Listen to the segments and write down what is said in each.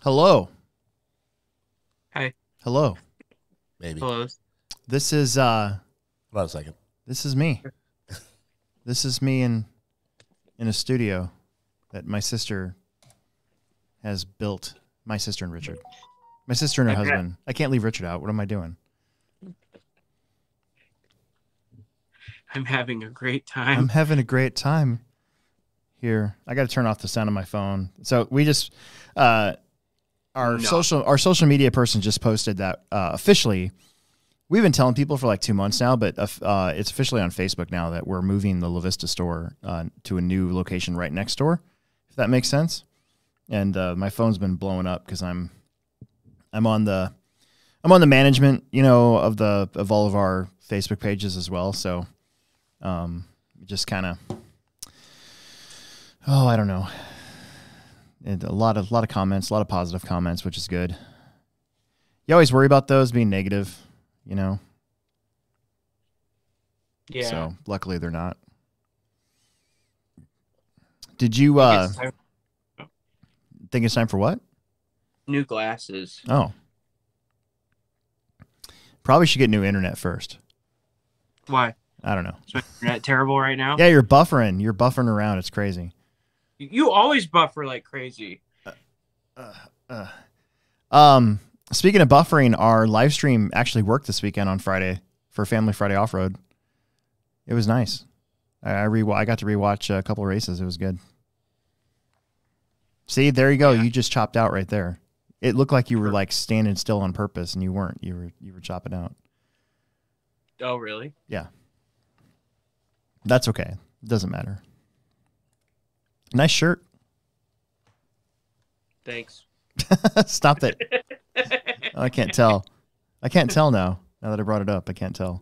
Hello. Hi. Hello. Maybe. Hello. This is Hold on a second. this is me. This is me in a studio that my sister has built. My sister and Richard. My sister and her husband. I can't leave Richard out. What am I doing? I'm having a great time. I'm having a great time here. I got to turn off the sound of my phone. So we just our social media person just posted that officially. We've been telling people for like 2 months now, but it's officially on Facebook now that we're moving the La Vista store to a new location right next door, if that makes sense. And my phone's been blowing up because I'm on the management, of all of our Facebook pages as well. So just kind of, I don't know. And a lot of comments, a lot of positive comments, which is good. You always worry about those being negative. Yeah. So luckily they're not. Did you think it's time for what? New glasses. Oh. Probably should get new internet first. Why? I don't know. Is my internet terrible right now? Yeah, you're buffering. You're buffering around. It's crazy. You always buffer like crazy. Speaking of buffering, our live stream actually worked this weekend on Friday for Family Friday Off-Road. It was nice. I got to rewatch a couple races. It was good. See, there you go. Yeah. You just chopped out right there. It looked like you were like standing still on purpose, and you weren't. You were chopping out. Oh, really? Yeah. That's okay. It doesn't matter. Nice shirt. Thanks. Stop it. Oh, I can't tell. I can't tell now. Now that I brought it up, I can't tell.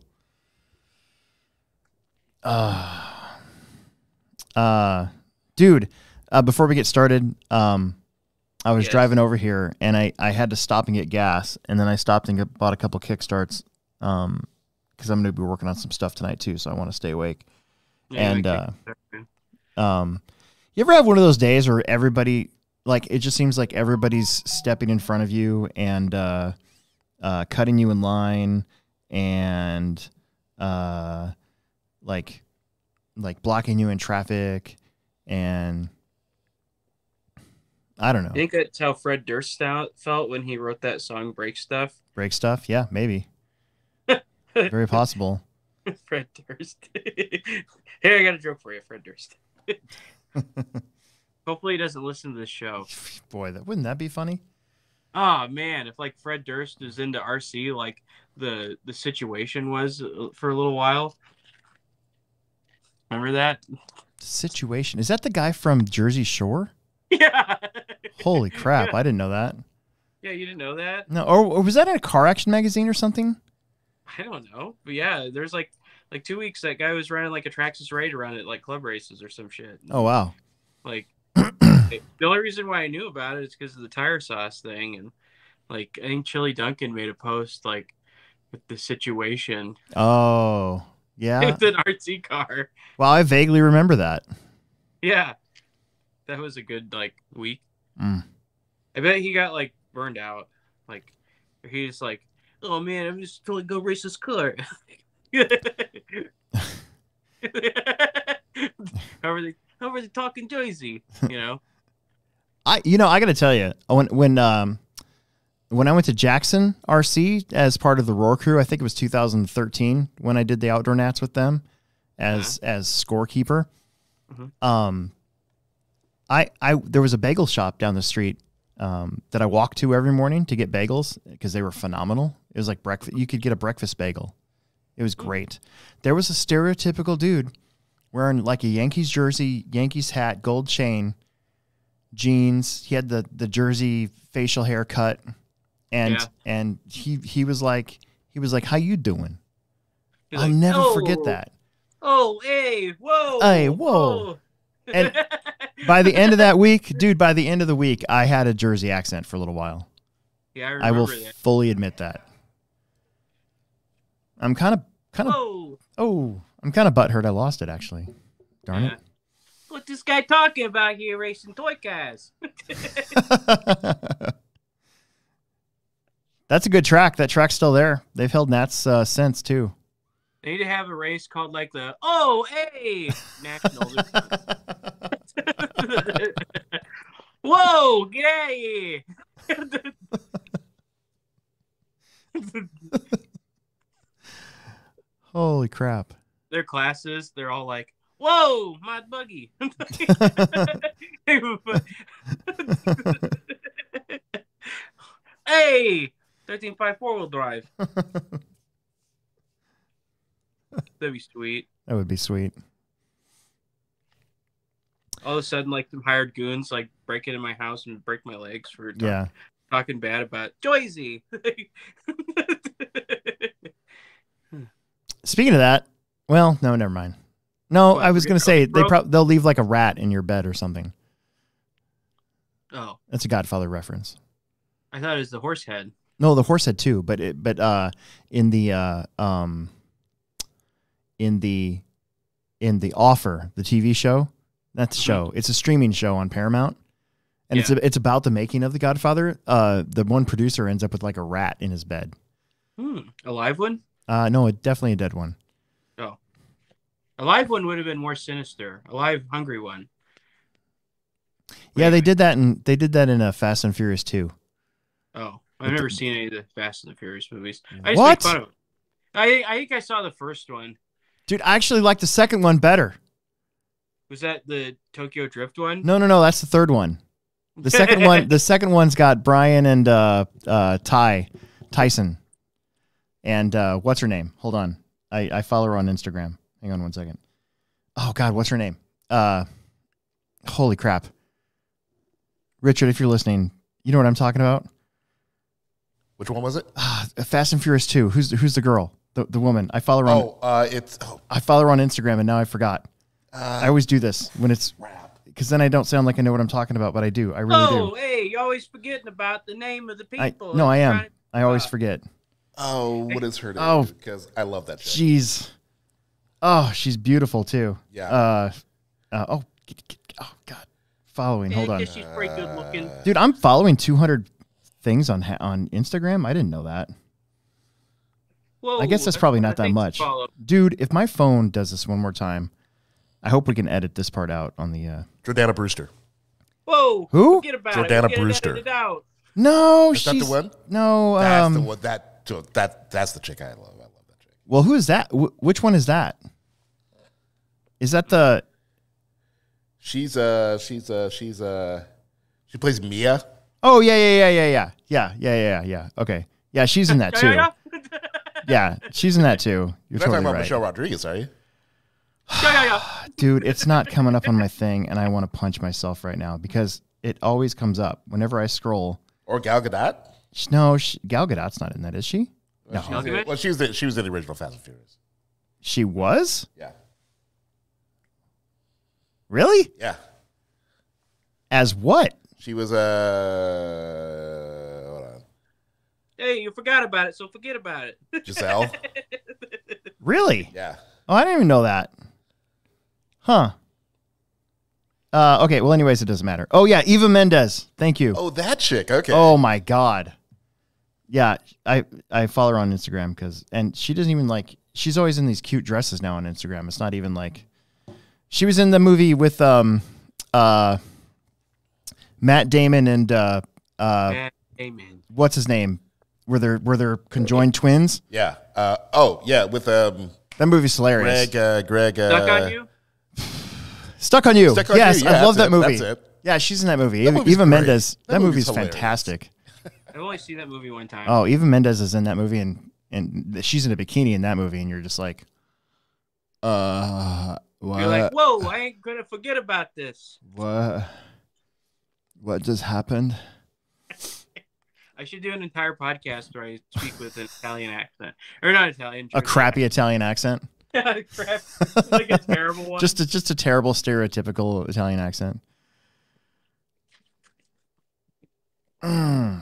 Dude, before we get started, I was driving over here and I had to stop and get gas, and then I stopped and bought a couple kickstarts because I'm going to be working on some stuff tonight too, so I want to stay awake. Yeah, and you ever have one of those days where everybody, like, it just seems like everybody's stepping in front of you and cutting you in line and like blocking you in traffic, and I don't know. I think that's how Fred Durst felt when he wrote that song "Break Stuff." Break Stuff, yeah, maybe. Very possible. Fred Durst. Hey, I got a joke for you, Fred Durst. Hopefully he doesn't listen to this show. Boy, wouldn't that be funny? Oh man, if like Fred Durst is into RC like the situation was for a little while. Remember that? Situation. Is that the guy from Jersey Shore? Yeah. Holy crap, I didn't know that. Yeah, you didn't know that? No, or was that in a car action magazine or something? I don't know. But yeah, there's like 2 weeks that guy was running like a Traxxas raid around at like club races or some shit. Oh wow. Like the only reason why I knew about it is because of the tire sauce thing, and like I think Chili Duncan made a post like with the situation. Oh, yeah. With an RC car. Well, I vaguely remember that. Yeah. That was a good like week. I bet he got like burned out. Like he's like, oh man, I'm just totally go race this car. How are they talking Jersey? I got to tell you, when I went to Jackson RC as part of the Roar Crew, I think it was 2013 when I did the outdoor nats with them as scorekeeper. Mm-hmm. There was a bagel shop down the street that I walked to every morning to get bagels because they were phenomenal. It was like breakfast. You could get a breakfast bagel. It was great. There was a stereotypical dude wearing like a Yankees jersey, Yankees hat, gold chain, jeans. He had the jersey facial haircut, and he was like, how you doing? I'll never forget that. Oh, hey, whoa. Hey, whoa. And by the end of that week, dude, I had a Jersey accent for a little while. Yeah, I remember I will that. fully admit that. I'm kind of I'm kind of butthurt I lost it, actually. Darn it. What this guy talking about here, racing toy cars? That's a good track. That track's still there. They've held Nats since too. They need to have a race called like the OA Nationals. Whoa, get out of here. Holy crap. Their classes, they're all like, whoa, my buggy. Hey, 13.5 4-wheel drive. That'd be sweet. That would be sweet. All of a sudden, like some hired goons like break into my house and break my legs for talking bad about Joyzy. Speaking of that, well, no, never mind. No, What, I was going to say bro? they'll leave like a rat in your bed or something. Oh, That's a Godfather reference. I thought it was the horse head. No, the horse head too, but in the Offer, the TV show, that's a show. It's a streaming show on Paramount, and it's about the making of the Godfather. The one producer ends up with like a rat in his bed. A live one? No, definitely a dead one. Oh, a live one would have been more sinister. A live, hungry one. Yeah, they did that in Fast and Furious 2. Oh, I've never seen any of the Fast and the Furious movies. I just What? make fun of them. I think I saw the first one. Dude, I actually like the second one better. Was that the Tokyo Drift one? No, that's the third one. The second one's got Brian and Tyson. And what's her name? Hold on. I follow her on Instagram. Hang on one second. Oh God, what's her name? Holy crap. Richard, if you're listening, you know what I'm talking about? Which one was it? Fast and Furious 2. Who's the girl? The woman. I follow her on I follow her on Instagram and now I forgot. I always do this when it's because then I don't sound like I know what I'm talking about, but I do. I really do. Oh, hey, you're always forgetting about the name of the people. I am. I always forget. Oh, what is her name? Oh, because I love that show. She's beautiful too. Yeah. Oh God. Following. Hold on. She's pretty good looking. Dude, I'm following 200 things on Instagram. I didn't know that. Whoa, I guess that's probably not that things to much. follow. Dude, if my phone does this one more time, I hope we can edit this part out on the Jordana Brewster. Whoa. Who? Forget about Jordana it. We'll get it Brewster. edited out. No, Is that the one? No, That's the one. That's the chick I love. I love that chick. Well, who is that? Which one is that? Is that the? She plays Mia. Oh yeah. Okay, yeah, she's in that too. Yeah, she's in that too. You're You're not totally talking about right. Michelle Rodriguez, are you? Dude, it's not coming up on my thing, and I want to punch myself right now because it always comes up whenever I scroll. Or Gal Gadot? No, Gal Gadot's not in that, is she? No. She was in the original Fast and Furious. She was? Yeah. Really? Yeah. As what? She was hold on. Hey, you forgot about it, so forget about it. Giselle. Really? Yeah. Oh, I didn't even know that. Huh. Okay, well, anyways, it doesn't matter. Oh, yeah, Eva Mendes. Thank you. Oh, that chick. Okay. Oh, my God. Yeah, I follow her on Instagram and she doesn't even she's always in these cute dresses now on Instagram. It's not even like, she was in the movie with Matt Damon and Matt Damon. What's his name? Were they're conjoined twins? Yeah. With That movie's hilarious. Greg. Stuck on you? Stuck on You. Stuck on Yes, You. Yeah, I love that it. movie. That's it. Yeah, she's in that movie. That movie's Eva great. Mendes. That movie's hilarious. fantastic. I've only seen that movie one time. Oh, Eva Mendes is in that movie, and she's in a bikini in that movie, and you're just like, what? You're like, whoa, I ain't gonna forget about this. What just happened? I should do an entire podcast where I speak with an Italian accent. Or not Italian. A crappy Italian accent? Crap. Like a terrible one. Just a terrible, stereotypical Italian accent.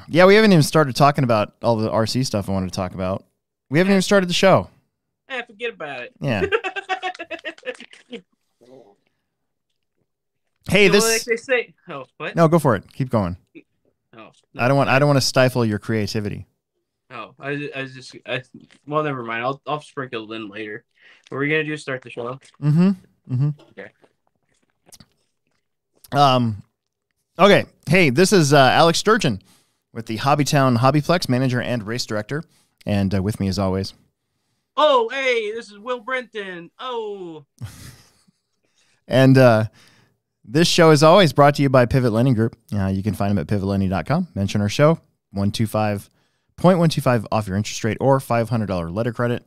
Yeah, we haven't even started talking about all the RC stuff I wanted to talk about. We haven't even started the show. Forget about it. Yeah. Hey, Well, like they say. Oh, what? No, go for it. Keep going. Oh, no. I don't want to stifle your creativity. Oh, well, never mind. I'll sprinkle it in later. What are we gonna do? Start the show? Mm-hmm. Mm-hmm. Okay. Okay. Hey, this is Alex Sturgeon with the Hobbytown Hobbyplex manager and race director, and with me as always. Oh, hey, this is Will Brenton. Oh. And this show is always brought to you by Pivot Lending Group. You can find them at pivotlending.com. Mention our show, 125.125 off your interest rate or $500 letter credit.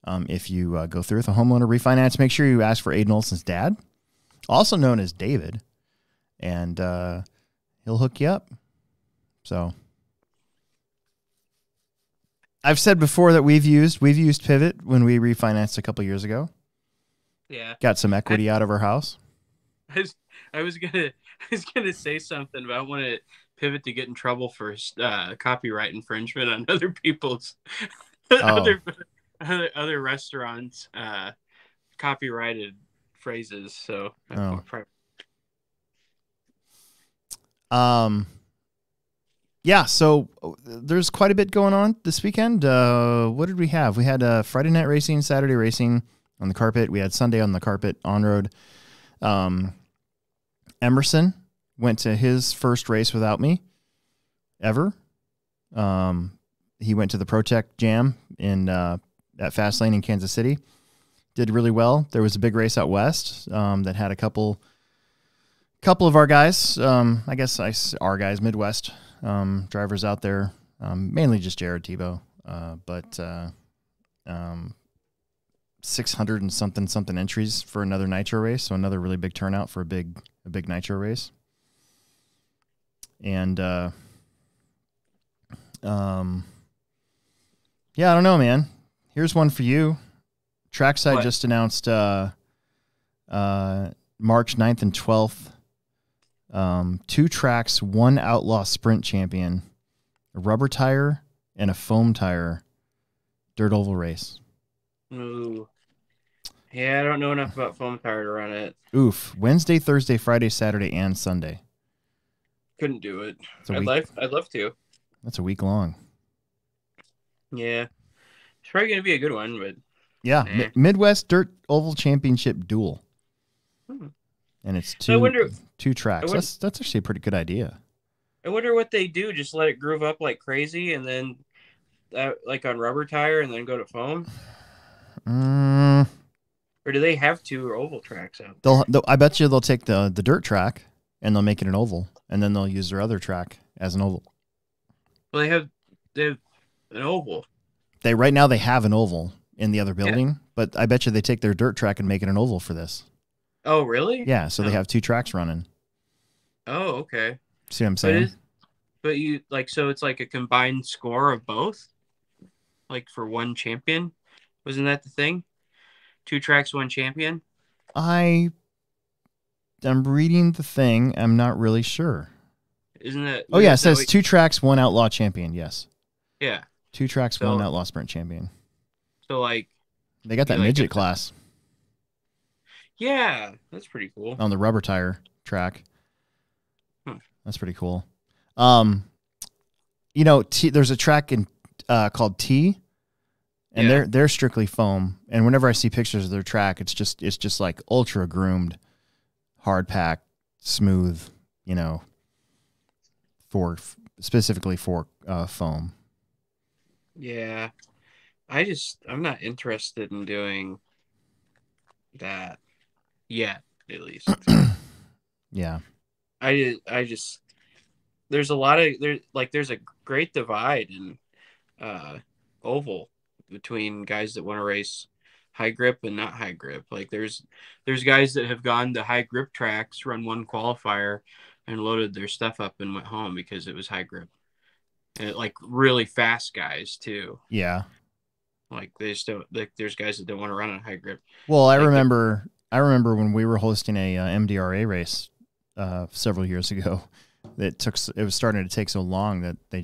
If you go through with a home loan or refinance, make sure you ask for Aiden Olson's dad, also known as David, and he'll hook you up. So I've said before that we've used Pivot when we refinanced a couple years ago. Yeah. Got some equity out of our house. I was gonna say something, but I want to pivot to get in trouble for copyright infringement on other people's other restaurants' copyrighted phrases. So yeah, so there's quite a bit going on this weekend. What did we have? We had Friday night racing, Saturday racing on the carpet. We had Sunday on the carpet on road. Emerson went to his first race without me ever. He went to the Protect Jam at Fastlane in Kansas City. Did really well. There was a big race out west that had a couple of our guys, I guess our guys, Midwest drivers out there, mainly just Jared Tebow, but 600 and something entries for another nitro race, so another really big turnout for a big nitro race. And yeah, I don't know, man. Here's one for you. Trackside just announced March 9th and 12th. 2 tracks, 1 outlaw sprint champion, a rubber tire and a foam tire dirt oval race. Ooh. Yeah, I don't know enough about foam tire to run it. Oof. Wednesday, Thursday, Friday, Saturday, and Sunday. Couldn't do it. I'd love to. That's a week long. Yeah. It's probably going to be a good one, but... Yeah, Midwest Dirt Oval Championship Duel. And it's two tracks. That's actually a pretty good idea. I wonder what they do. Just let it groove up like crazy and then like on rubber tire and then go to foam? Or do they have 2 oval tracks out there? I bet you they'll take the dirt track and they'll make it an oval, and then they'll use their other track as an oval. Well, they have an oval. Right now they have an oval in the other building, but I bet you they take their dirt track and make it an oval for this. Oh, really? Yeah, so they have 2 tracks running. Oh, okay. See what I'm saying? But you so it's like a combined score of both? Like for one champion? Wasn't that the thing? 2 tracks, 1 champion? I'm reading the thing. I'm not really sure. Isn't that... Oh, yeah, it says 2 tracks, 1 outlaw champion, yes. Yeah. 2 tracks, 1 outlaw sprint champion. So, they got that midget class. Yeah, that's pretty cool. On the rubber tire track. That's pretty cool. There's a track called T, and they're strictly foam. And whenever I see pictures of their track, it's just like ultra groomed, hard pack, smooth. Specifically for foam. Yeah, I'm not interested in doing that yet, at least. Yeah. I just there's a great divide in oval between guys that want to race high grip and not high grip. Like there's guys that have gone to high grip tracks, run 1 qualifier and loaded their stuff up and went home because it was high grip. And really fast guys too. Yeah. They just don't, there's guys that don't want to run on high grip. Well, I remember when we were hosting a MDRA race several years ago. It was starting to take so long that a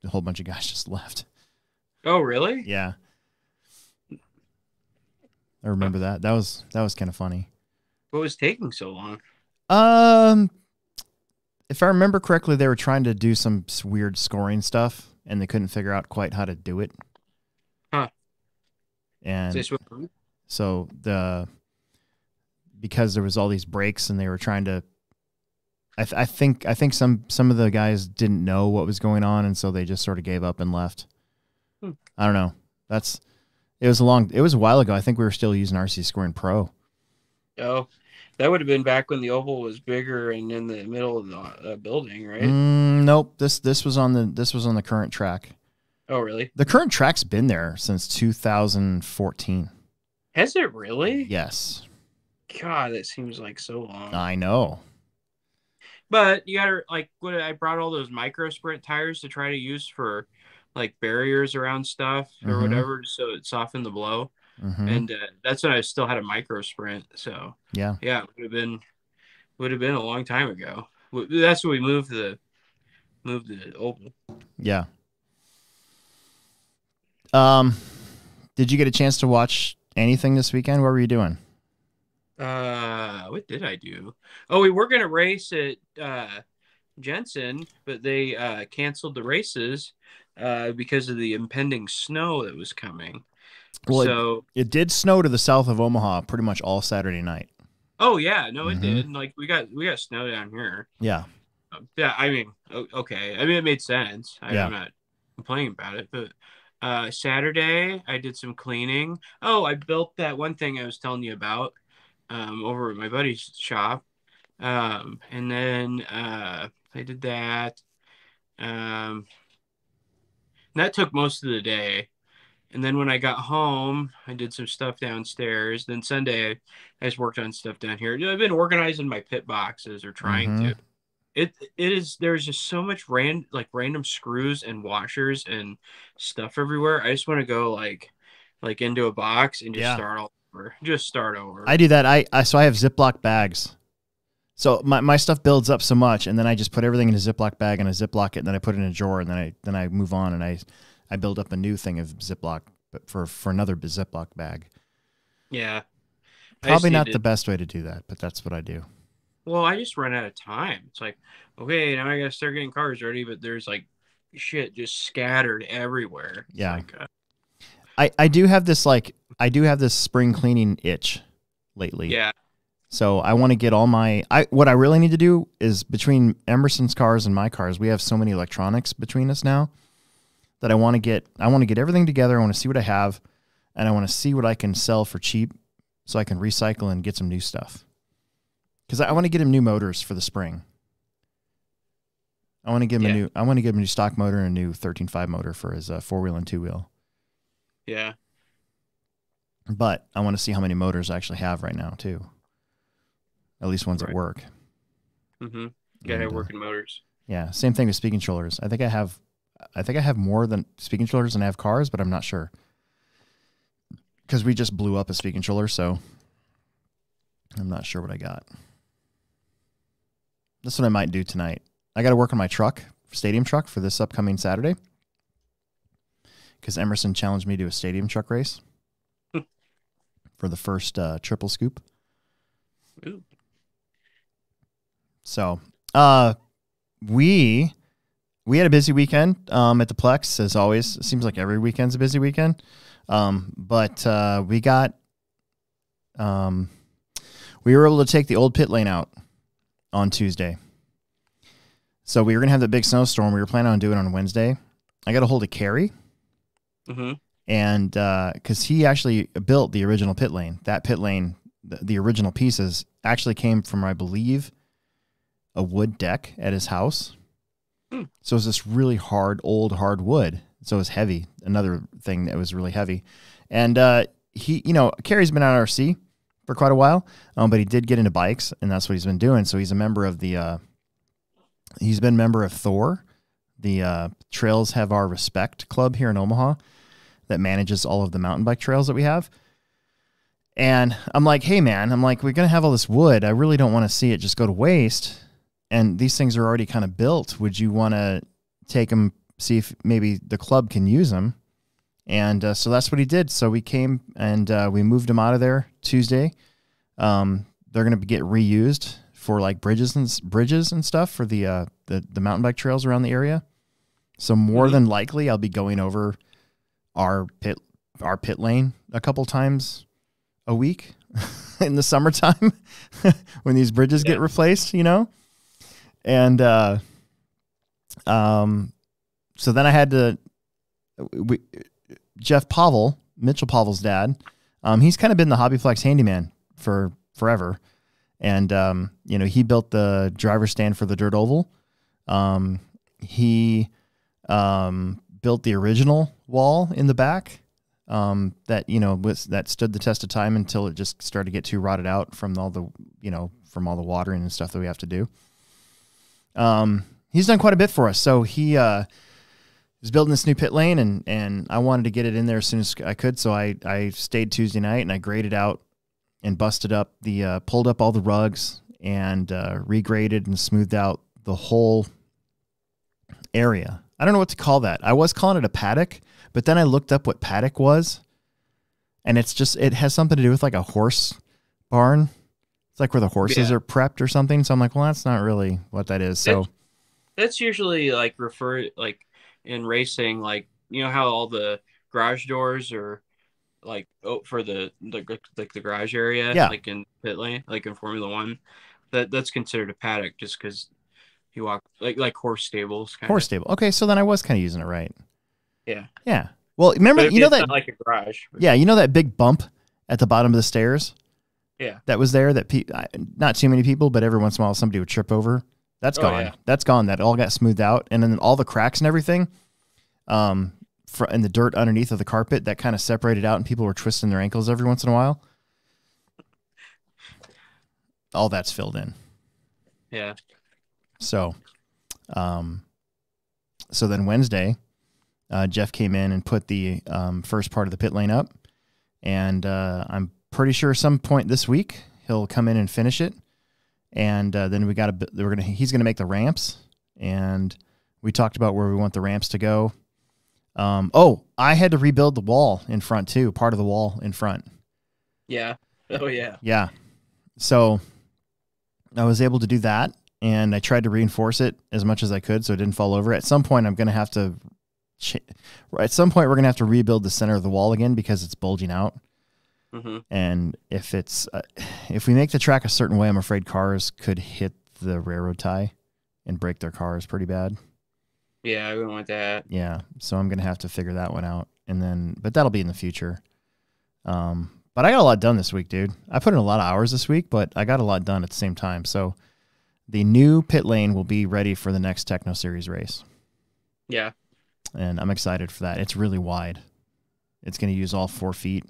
whole bunch of guys just left. Oh, really? Yeah. I remember that. That was kind of funny. What was taking so long? If I remember correctly, they were trying to do some weird scoring stuff, and they couldn't figure out quite how to do it. Huh. And so because there was all these breaks and they were trying to, I think some of the guys didn't know what was going on, and so they just sort of gave up and left. I don't know. It was a while ago. I think we were still using RC Scoring Pro. Oh, that would have been back when the oval was bigger and in the middle of the building, right? Nope. This was on the current track. Oh, really? The current track's been there since 2014. Has it really? Yes. God, that seems like so long. I know. But you gotta I brought all those micro sprint tires to try to use for like barriers around stuff or whatever, so it softened the blow. And that's when I still had a micro sprint. So yeah, it would have been a long time ago. That's when we moved the oval. Yeah. Did you get a chance to watch anything this weekend? What were you doing? What did I do? Oh, we were gonna race at Jensen, but they canceled the races because of the impending snow that was coming. Well, so it did snow to the south of Omaha pretty much all Saturday night. Oh yeah, no, it did. Like we got snow down here. Yeah. Yeah, I mean, okay. I mean, it made sense. I'm not complaining about it, but Saturday I did some cleaning. Oh, I built that one thing I was telling you about over at my buddy's shop. And then I did that. And that took most of the day. And then when I got home, I did some stuff downstairs. Then Sunday, I just worked on stuff down here. I've been organizing my pit boxes or trying to. There's just so much random screws and washers and stuff everywhere. I just want to go like into a box and just start all over. Just start over. I do that. I have Ziploc bags. So my stuff builds up so much, and then I just put everything in a Ziploc bag and I Ziploc it, and then I put it in a drawer, and then I move on, and I build up a new thing of Ziploc, but for another Ziploc bag. Yeah. Probably not the best way to do that, but that's what I do. Well, I just run out of time. It's like, okay, now I gotta start getting cars ready, but there's like shit just scattered everywhere. Yeah. I do have this spring cleaning itch lately. Yeah. So I want to get all what I really need to do is between Emerson's cars and my cars, we have so many electronics between us now that I want to get everything together. I want to see what I have, and I want to see what I can sell for cheap so I can recycle and get some new stuff. Because I want to get him new motors for the spring. I want to give him a new stock motor and a new 13.5 motor for his 4-wheel and 2-wheel. Yeah. But I want to see how many motors I actually have right now too. At least ones at work. Mm-hmm. You gotta have working motors. Yeah. Same thing with speed controllers. I think I have more than speed controllers than I have cars, but I'm not sure. Because we just blew up a speed controller, so I'm not sure what I got. That's what I might do tonight. I got to work on my stadium truck for this upcoming Saturday. Because Emerson challenged me to a stadium truck race for the first triple scoop. Ooh. So, we had a busy weekend at the Plex, as always. It seems like every weekend's a busy weekend. But we were able to take the old pit lane out on Tuesday. So we were going to have the big snowstorm. We were planning on doing it on Wednesday. I got a hold of Kerry. And because he actually built the original pit lane. That pit lane, the original pieces, actually came from, I believe, a wood deck at his house. So it was this really hard wood. So it was heavy. Another thing that was really heavy. And Kerry's been on RC for quite a while, but he did get into bikes, and that's what he's been doing. So he's a member of he's been a member of Thor, the Trails Have Our Respect club here in Omaha that manages all of the mountain bike trails that we have. And I'm like, hey man, we're going to have all this wood. I really don't want to see it just go to waste. And these things are already kind of built. Would you want to take them, see if maybe the club can use them? And so that's what he did. So we came and we moved them out of there Tuesday. They're going to get reused for like bridges and stuff for the mountain bike trails around the area. So more than likely, I'll be going over our pit lane a couple times a week in the summertime when these bridges get replaced, And so then I had to Jeff Pavel, Mitchell Pavel's dad, he's kind of been the Hobbyplex handyman for forever. And, he built the driver's stand for the dirt oval. He built the original wall in the back that stood the test of time until it just started to get too rotted out from all the watering and stuff that we have to do. He's done quite a bit for us. So he was building this new pit lane, and I wanted to get it in there as soon as I could. So I stayed Tuesday night and I graded out and busted up pulled up all the rugs and regraded and smoothed out the whole area. I don't know what to call that. I was calling it a paddock, but then I looked up what paddock was, and it has something to do with like a horse barn. It's like where the horses are prepped or something. So I'm like, well, that's not really what that is. So that's usually like in racing, like, how all the garage doors are like for the garage area, like in pit lane, like in Formula One, that's considered a paddock just because you walk like horse stables. Horse stable. Okay, so then I was kind of using it right. Yeah. Yeah. Well, remember, that not like a garage. But... Yeah, that big bump at the bottom of the stairs. Yeah. That was there. Not too many people, but every once in a while somebody would trip over. That's gone. Yeah. That's gone. That all got smoothed out, and then all the cracks and everything, and the dirt underneath of the carpet that kind of separated out, and people were twisting their ankles every once in a while. All that's filled in. Yeah. So, then Wednesday, Jeff came in and put the first part of the pit lane up, and I'm pretty sure some point this week he'll come in and finish it, and then he's gonna make the ramps, and we talked about where we want the ramps to go. I had to rebuild the wall in front too, part of the wall in front. Yeah. Oh yeah. Yeah. So I was able to do that, and I tried to reinforce it as much as I could so it didn't fall over. At some point, we're going to have to rebuild the center of the wall again because it's bulging out. Mm-hmm. And if we make the track a certain way, I'm afraid cars could hit the railroad tie and break their cars pretty bad. Yeah, I wouldn't want that. Yeah, so I'm going to have to figure that one out. But that'll be in the future. But I got a lot done this week, dude. I put in a lot of hours this week, but I got a lot done at the same time. So the new pit lane will be ready for the next Techno Series race. Yeah. And I'm excited for that. It's really wide. It's going to use all 4 feet.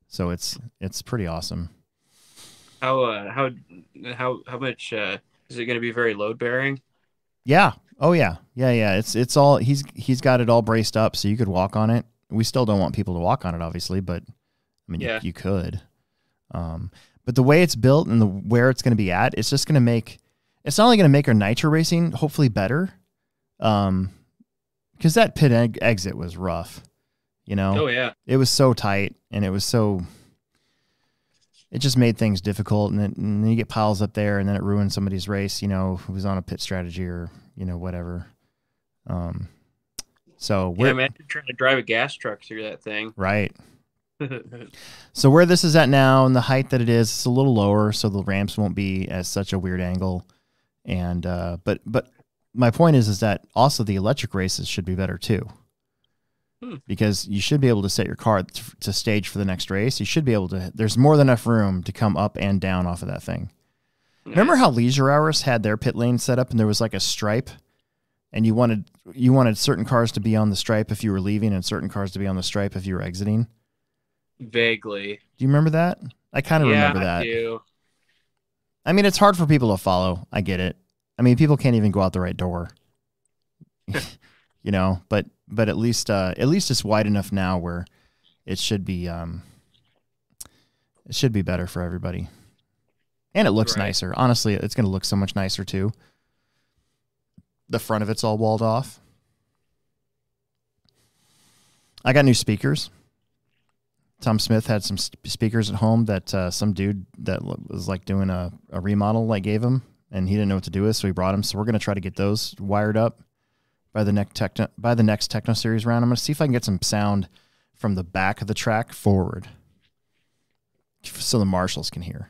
So it's pretty awesome. How much is it going to be very load bearing? Yeah. Oh yeah. Yeah. It's all he's got it all braced up so you could walk on it. We still don't want people to walk on it, obviously, but I mean, you could. But the way it's built and where it's going to be at, it's just going to it's not only going to make our nitro racing hopefully better, because that pit exit was rough, Oh yeah. It was so tight, and it just made things difficult, and then you get piles up there, and then it ruins somebody's race, who was on a pit strategy or whatever. So imagine trying to drive a gas truck through that thing. Right. So where this is at now and the height that it is, it's a little lower, so the ramps won't be at such a weird angle. And but my point is that also the electric races should be better too, because you should be able to set your car to stage for the next race. You should be able to. There's more than enough room to come up and down off of that thing. Nice. Remember how Leisure Hours had their pit lane set up, and there was like a stripe, and you wanted certain cars to be on the stripe if you were leaving, and certain cars to be on the stripe if you were exiting. Vaguely. Do you remember that? I kind of remember that. I do. I mean, it's hard for people to follow. I get it. I mean, people can't even go out the right door. But at least it's wide enough now where it should be better for everybody. And it looks nicer. Honestly, it's going to look so much nicer too. The front of it's all walled off. I got new speakers. Tom Smith had some speakers at home that some dude that was like doing a remodel gave him, and he didn't know what to do with, so he brought them. So we're going to try to get those wired up by the next Techno Series round. I'm going to see if I can get some sound from the back of the track forward, so the marshals can hear.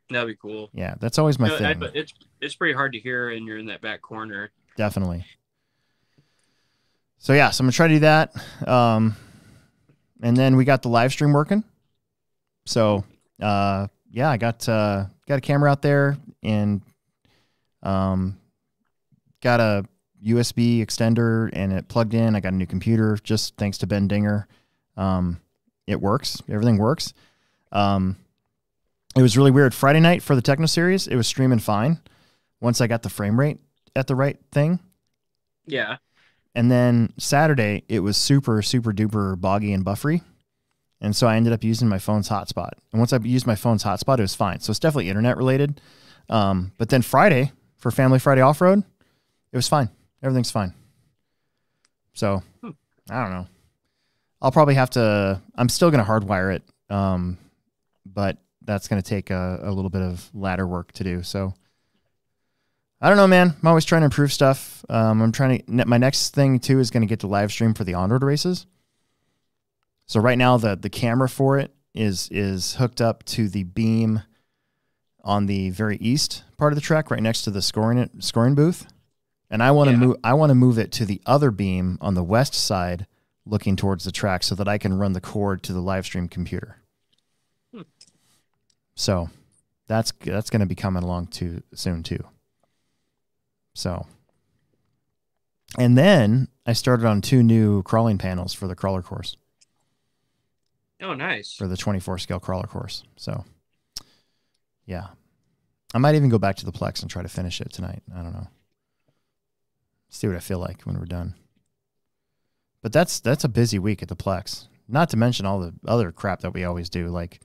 That'd be cool. Yeah, that's always my thing. But it's pretty hard to hear, and you're in that back corner. Definitely. So yeah, so I'm gonna try to do that. And then we got the live stream working. So yeah, I got a camera out there and got a USB extender and it plugged in. I got a new computer just thanks to Ben Dinger. It works. Everything works. It was really weird. Friday night for the Techno Series, it was streaming fine once I got the frame rate at the right thing. Yeah. And then Saturday, it was super, super duper boggy and buffery. And so I ended up using my phone's hotspot. And once I used my phone's hotspot, it was fine. So it's definitely internet related. But then Friday, for Family Friday Off-Road, it was fine. Everything's fine. So, I don't know. I'll probably have to, I'm still going to hardwire it. But that's going to take a little bit of ladder work to do. So, I don't know, man. I'm always trying to improve stuff. I'm trying to, my next thing too is going to get to live stream for the on-road races. So right now the camera for it is hooked up to the beam on the very east part of the track, right next to the scoring booth. And I want to move it to the other beam on the west side, looking towards the track, so that I can run the cord to the live stream computer. So that's going to be coming along soon too. So, and then I started on 2 new crawling panels for the crawler course. Oh, nice. For the 24 scale crawler course. So, yeah. I might even go back to the Plex and try to finish it tonight. I don't know. See what I feel like when we're done. But that's a busy week at the Plex. Not to mention all the other crap that we always do. Like,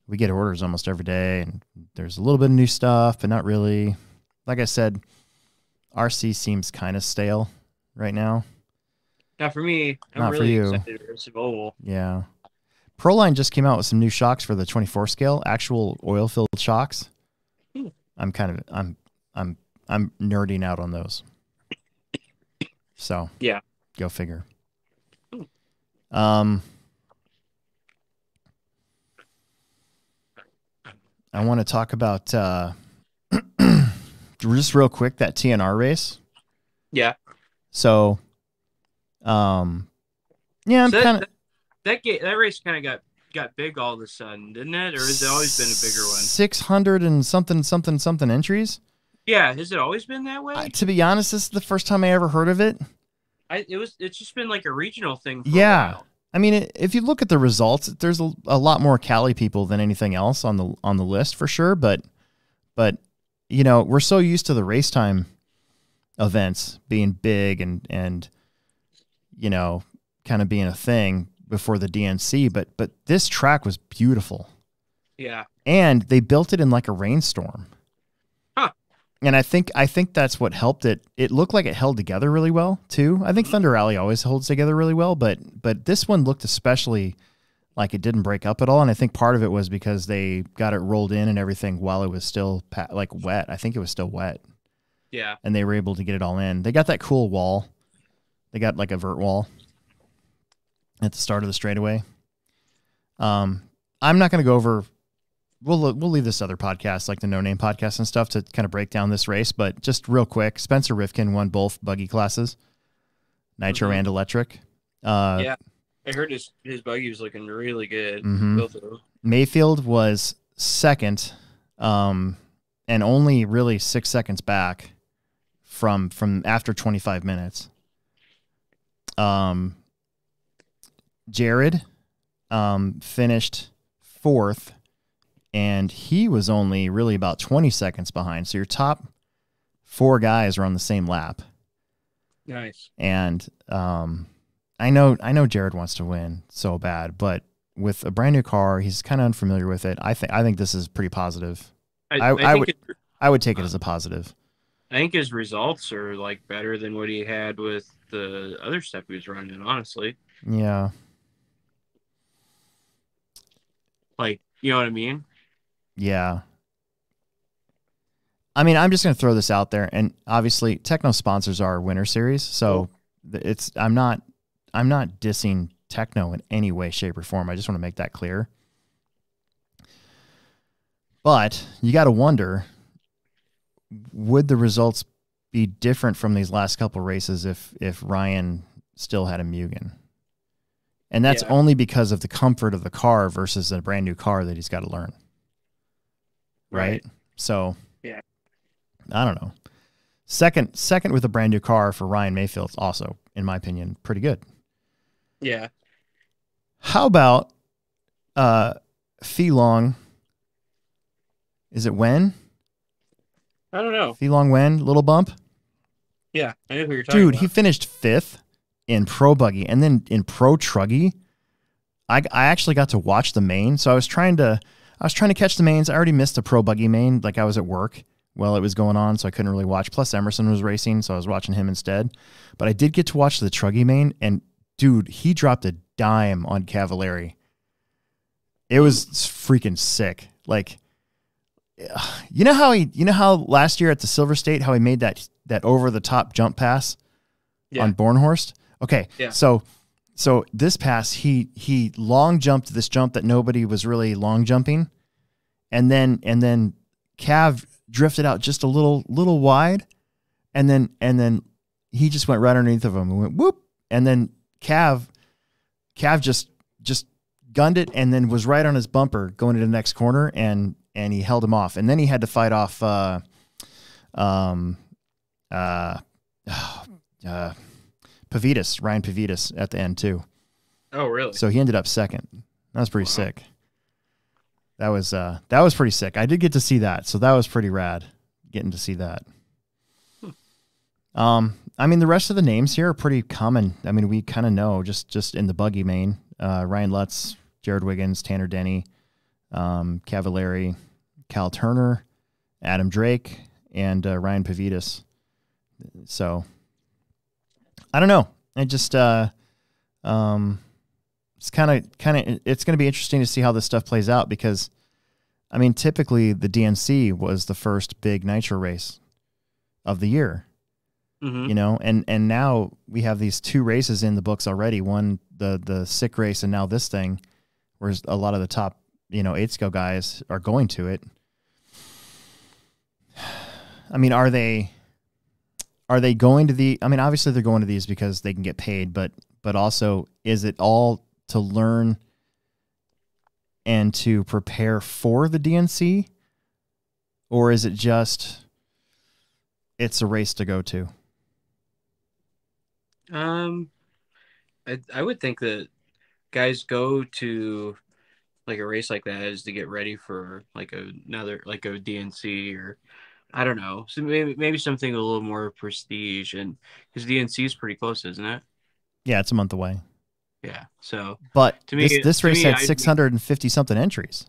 we get orders almost every day, and there's a little bit of new stuff, but not really. Like I said, RC seems kind of stale right now. Not for me. I'm Not really for you. excited for some oval. Yeah. Proline just came out with some new shocks for the 24 scale, actual oil filled shocks. I'm nerding out on those. So yeah, go figure. I want to talk about just real quick that TNR race. Yeah. So, yeah, I'm kind of that race kind of got big all of a sudden, didn't it? Or has it always been a bigger one? 600 and something entries. Yeah, has it always been that way? To be honest, this is the first time I ever heard of it. It's just been like a regional thing. For a while. I mean, if you look at the results, there's a lot more Cali people than anything else on the list for sure. But you know, we're so used to the race time events being big and you know, kind of being a thing before the DNC. But this track was beautiful. Yeah, and they built it in like a rainstorm. And I think that's what helped it. It looked like it held together really well too. I think Thunder Alley always holds together really well, but this one looked especially like it didn't break up at all. And I think part of it was because they got it rolled in and everything while it was still like wet. I think it was still wet. Yeah. And they were able to get it all in. They got that cool wall. They got like a vert wall at the start of the straightaway. I'm not going to go over. We'll leave this other podcast, like the No Name podcast and stuff, to kind of break down this race. But just real quick, Spencer Rifkin won both buggy classes, Nitro and Electric. Yeah, I heard his buggy was looking really good. Both of them. Mayfield was second, and only really 6 seconds back from after 25 minutes. Jared finished fourth. And he was only really about 20 seconds behind. So your top 4 guys are on the same lap. Nice. And I know Jared wants to win so bad, but with a brand new car, he's kind of unfamiliar with it. I think this is pretty positive. I would take it as a positive. I think his results are like better than what he had with the other stuff he was running, honestly. Yeah. Like, you know what I mean? Yeah. I mean, I'm just going to throw this out there, and obviously, Techno sponsors our Winter Series, so I'm not dissing Techno in any way, shape, or form. I just want to make that clear. But you got to wonder, would the results be different from these last couple races if Ryan still had a Mugen? And that's only because of the comfort of the car versus a brand new car that he's got to learn. Right? So, yeah, I don't know. Second with a brand new car for Ryan Mayfield's also, in my opinion, pretty good. Yeah. How about Fei Long? Is it Wen? I don't know. Fei Long Wen, little bump? Yeah, I know who you're talking about. Dude, he finished 5th in Pro Buggy, and then in Pro Truggy. I actually got to watch the main, so I was trying to catch the mains. I already missed the Pro Buggy main, like I was at work while it was going on, so I couldn't really watch. Plus Emerson was racing, so I was watching him instead. But I did get to watch the Truggy main, and dude, he dropped a dime on Cavallari. It was freaking sick. Like, you know how last year at the Silver State, how he made that over the top jump pass on Bornhorst? Okay. Yeah. So this pass, he long jumped this jump that nobody was really long jumping. And then Cav drifted out just a little wide. And then he just went right underneath of him and went whoop. And then Cav just gunned it and then was right on his bumper going into the next corner and he held him off. And then he had to fight off Ryan Pavitas at the end too. Oh, really? So he ended up second. That was pretty sick. That was pretty sick. I did get to see that, so that was pretty rad getting to see that. I mean, the rest of the names here are pretty common. I mean, we kind of know just in the buggy main. Ryan Lutz, Jared Wiggins, Tanner Denny, Cavallari, Cal Turner, Adam Drake, and Ryan Pavitas. So I don't know. It just it's kind of it's going to be interesting to see how this stuff plays out because, I mean, typically the DNC was the first big nitro race of the year, you know, and now we have these 2 races in the books already. One, the sick race, and now this thing, where a lot of the top, 8-scale guys are going to it. I mean, are they going to the? I mean, obviously they're going to these because they can get paid, but also, is it all to learn and to prepare for the DNC, or is it just it's a race to go to? I would think that guys go to like a race like that is to get ready for like another like a DNC or I don't know. So maybe something a little more prestige, and because DNC is pretty close, isn't it? Yeah, it's a month away. Yeah. So, but to me, this race had 650 something entries.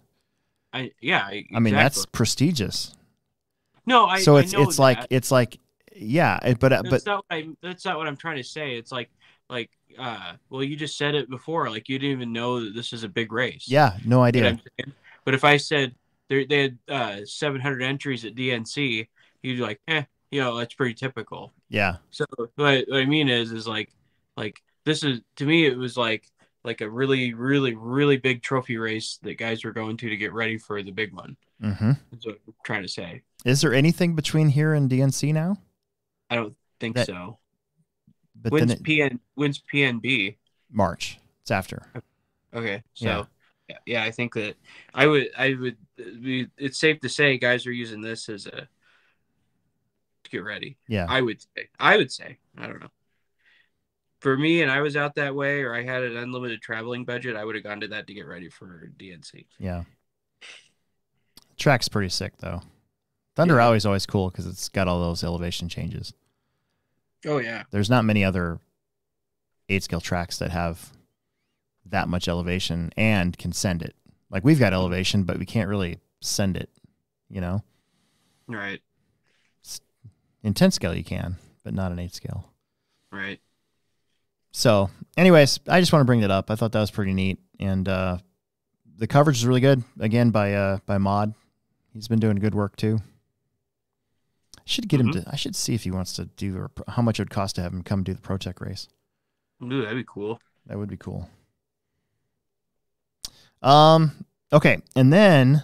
Exactly. I mean, that's prestigious. No, so it's like yeah, but that's not what I'm trying to say. It's like well, you just said it before. Like you didn't even know that this is a big race. Yeah, no idea. But if I said they had 700 entries at DNC, you'd be like, that's pretty typical. Yeah. So what I mean is like this is, to me, it was like a really, really, really big trophy race that guys were going to get ready for the big one. Mm-hmm. That's what I'm trying to say. Is there anything between here and DNC now? I don't think so. But when's PNB? March. It's after. Okay. So yeah, I think that I would it's safe to say guys are using this as to get ready. Yeah. I would say. I don't know. For me, and I was out that way, or I had an unlimited traveling budget, I would have gone to that to get ready for DNC. Yeah. Track's pretty sick, though. Thunder Alley is always cool because it's got all those elevation changes. Oh, yeah. There's not many other 8-scale tracks that have that much elevation and can send it. Like, we've got elevation, but we can't really send it, Right. In 10-scale you can, but not an 8-scale. Right. So, anyways, I just want to bring that up. I thought that was pretty neat, and the coverage is really good. Again, by Mod, he's been doing good work too. Should get him to. I should see if he wants to do, or how much it would cost to have him come do the Pro Tech race. Ooh, that'd be cool. That would be cool. Okay, and then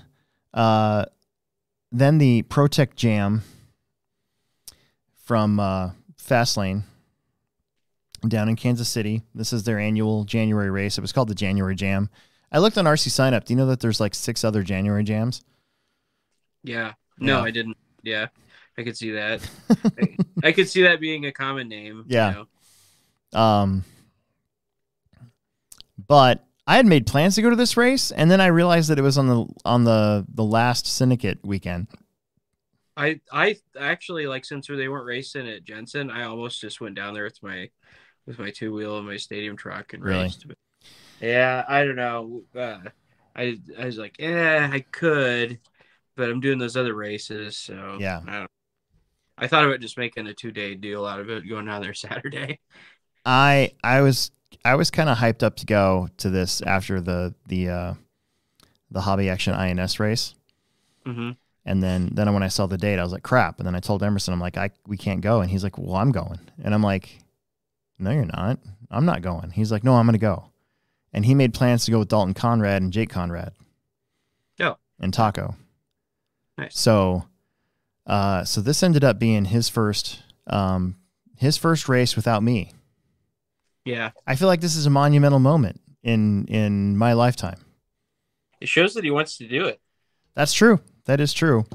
the Pro Tech Jam from Fastlane down in Kansas City. This is their annual January race. It was called the January Jam. I looked on RC Sign Up. Do you know that there's like 6 other January Jams? Yeah. No, I didn't. Yeah, I could see that. I could see that being a common name. Yeah. But I had made plans to go to this race, and then I realized that it was on the last Syndicate weekend. I actually, like, since they weren't racing at Jensen, I almost just went down there with my 2-wheel and my stadium truck and raced. But yeah, I don't know. I was like, I could, but I'm doing those other races, so yeah. I thought about just making a 2-day deal out of it, going down there Saturday. I was kind of hyped up to go to this after the Hobby Action INS race. Mm-hmm. And then when I saw the date, I was like, crap. And then I told Emerson, I'm like, we can't go. And he's like, well, I'm going. And I'm like, no, you're not. I'm not going. He's like, no, I'm going to go. And he made plans to go with Dalton Conrad and Jake Conrad. Oh. And Taco. Nice. So this ended up being his first race without me. Yeah. I feel like this is a monumental moment in my lifetime. It shows that he wants to do it. That's true. That is true.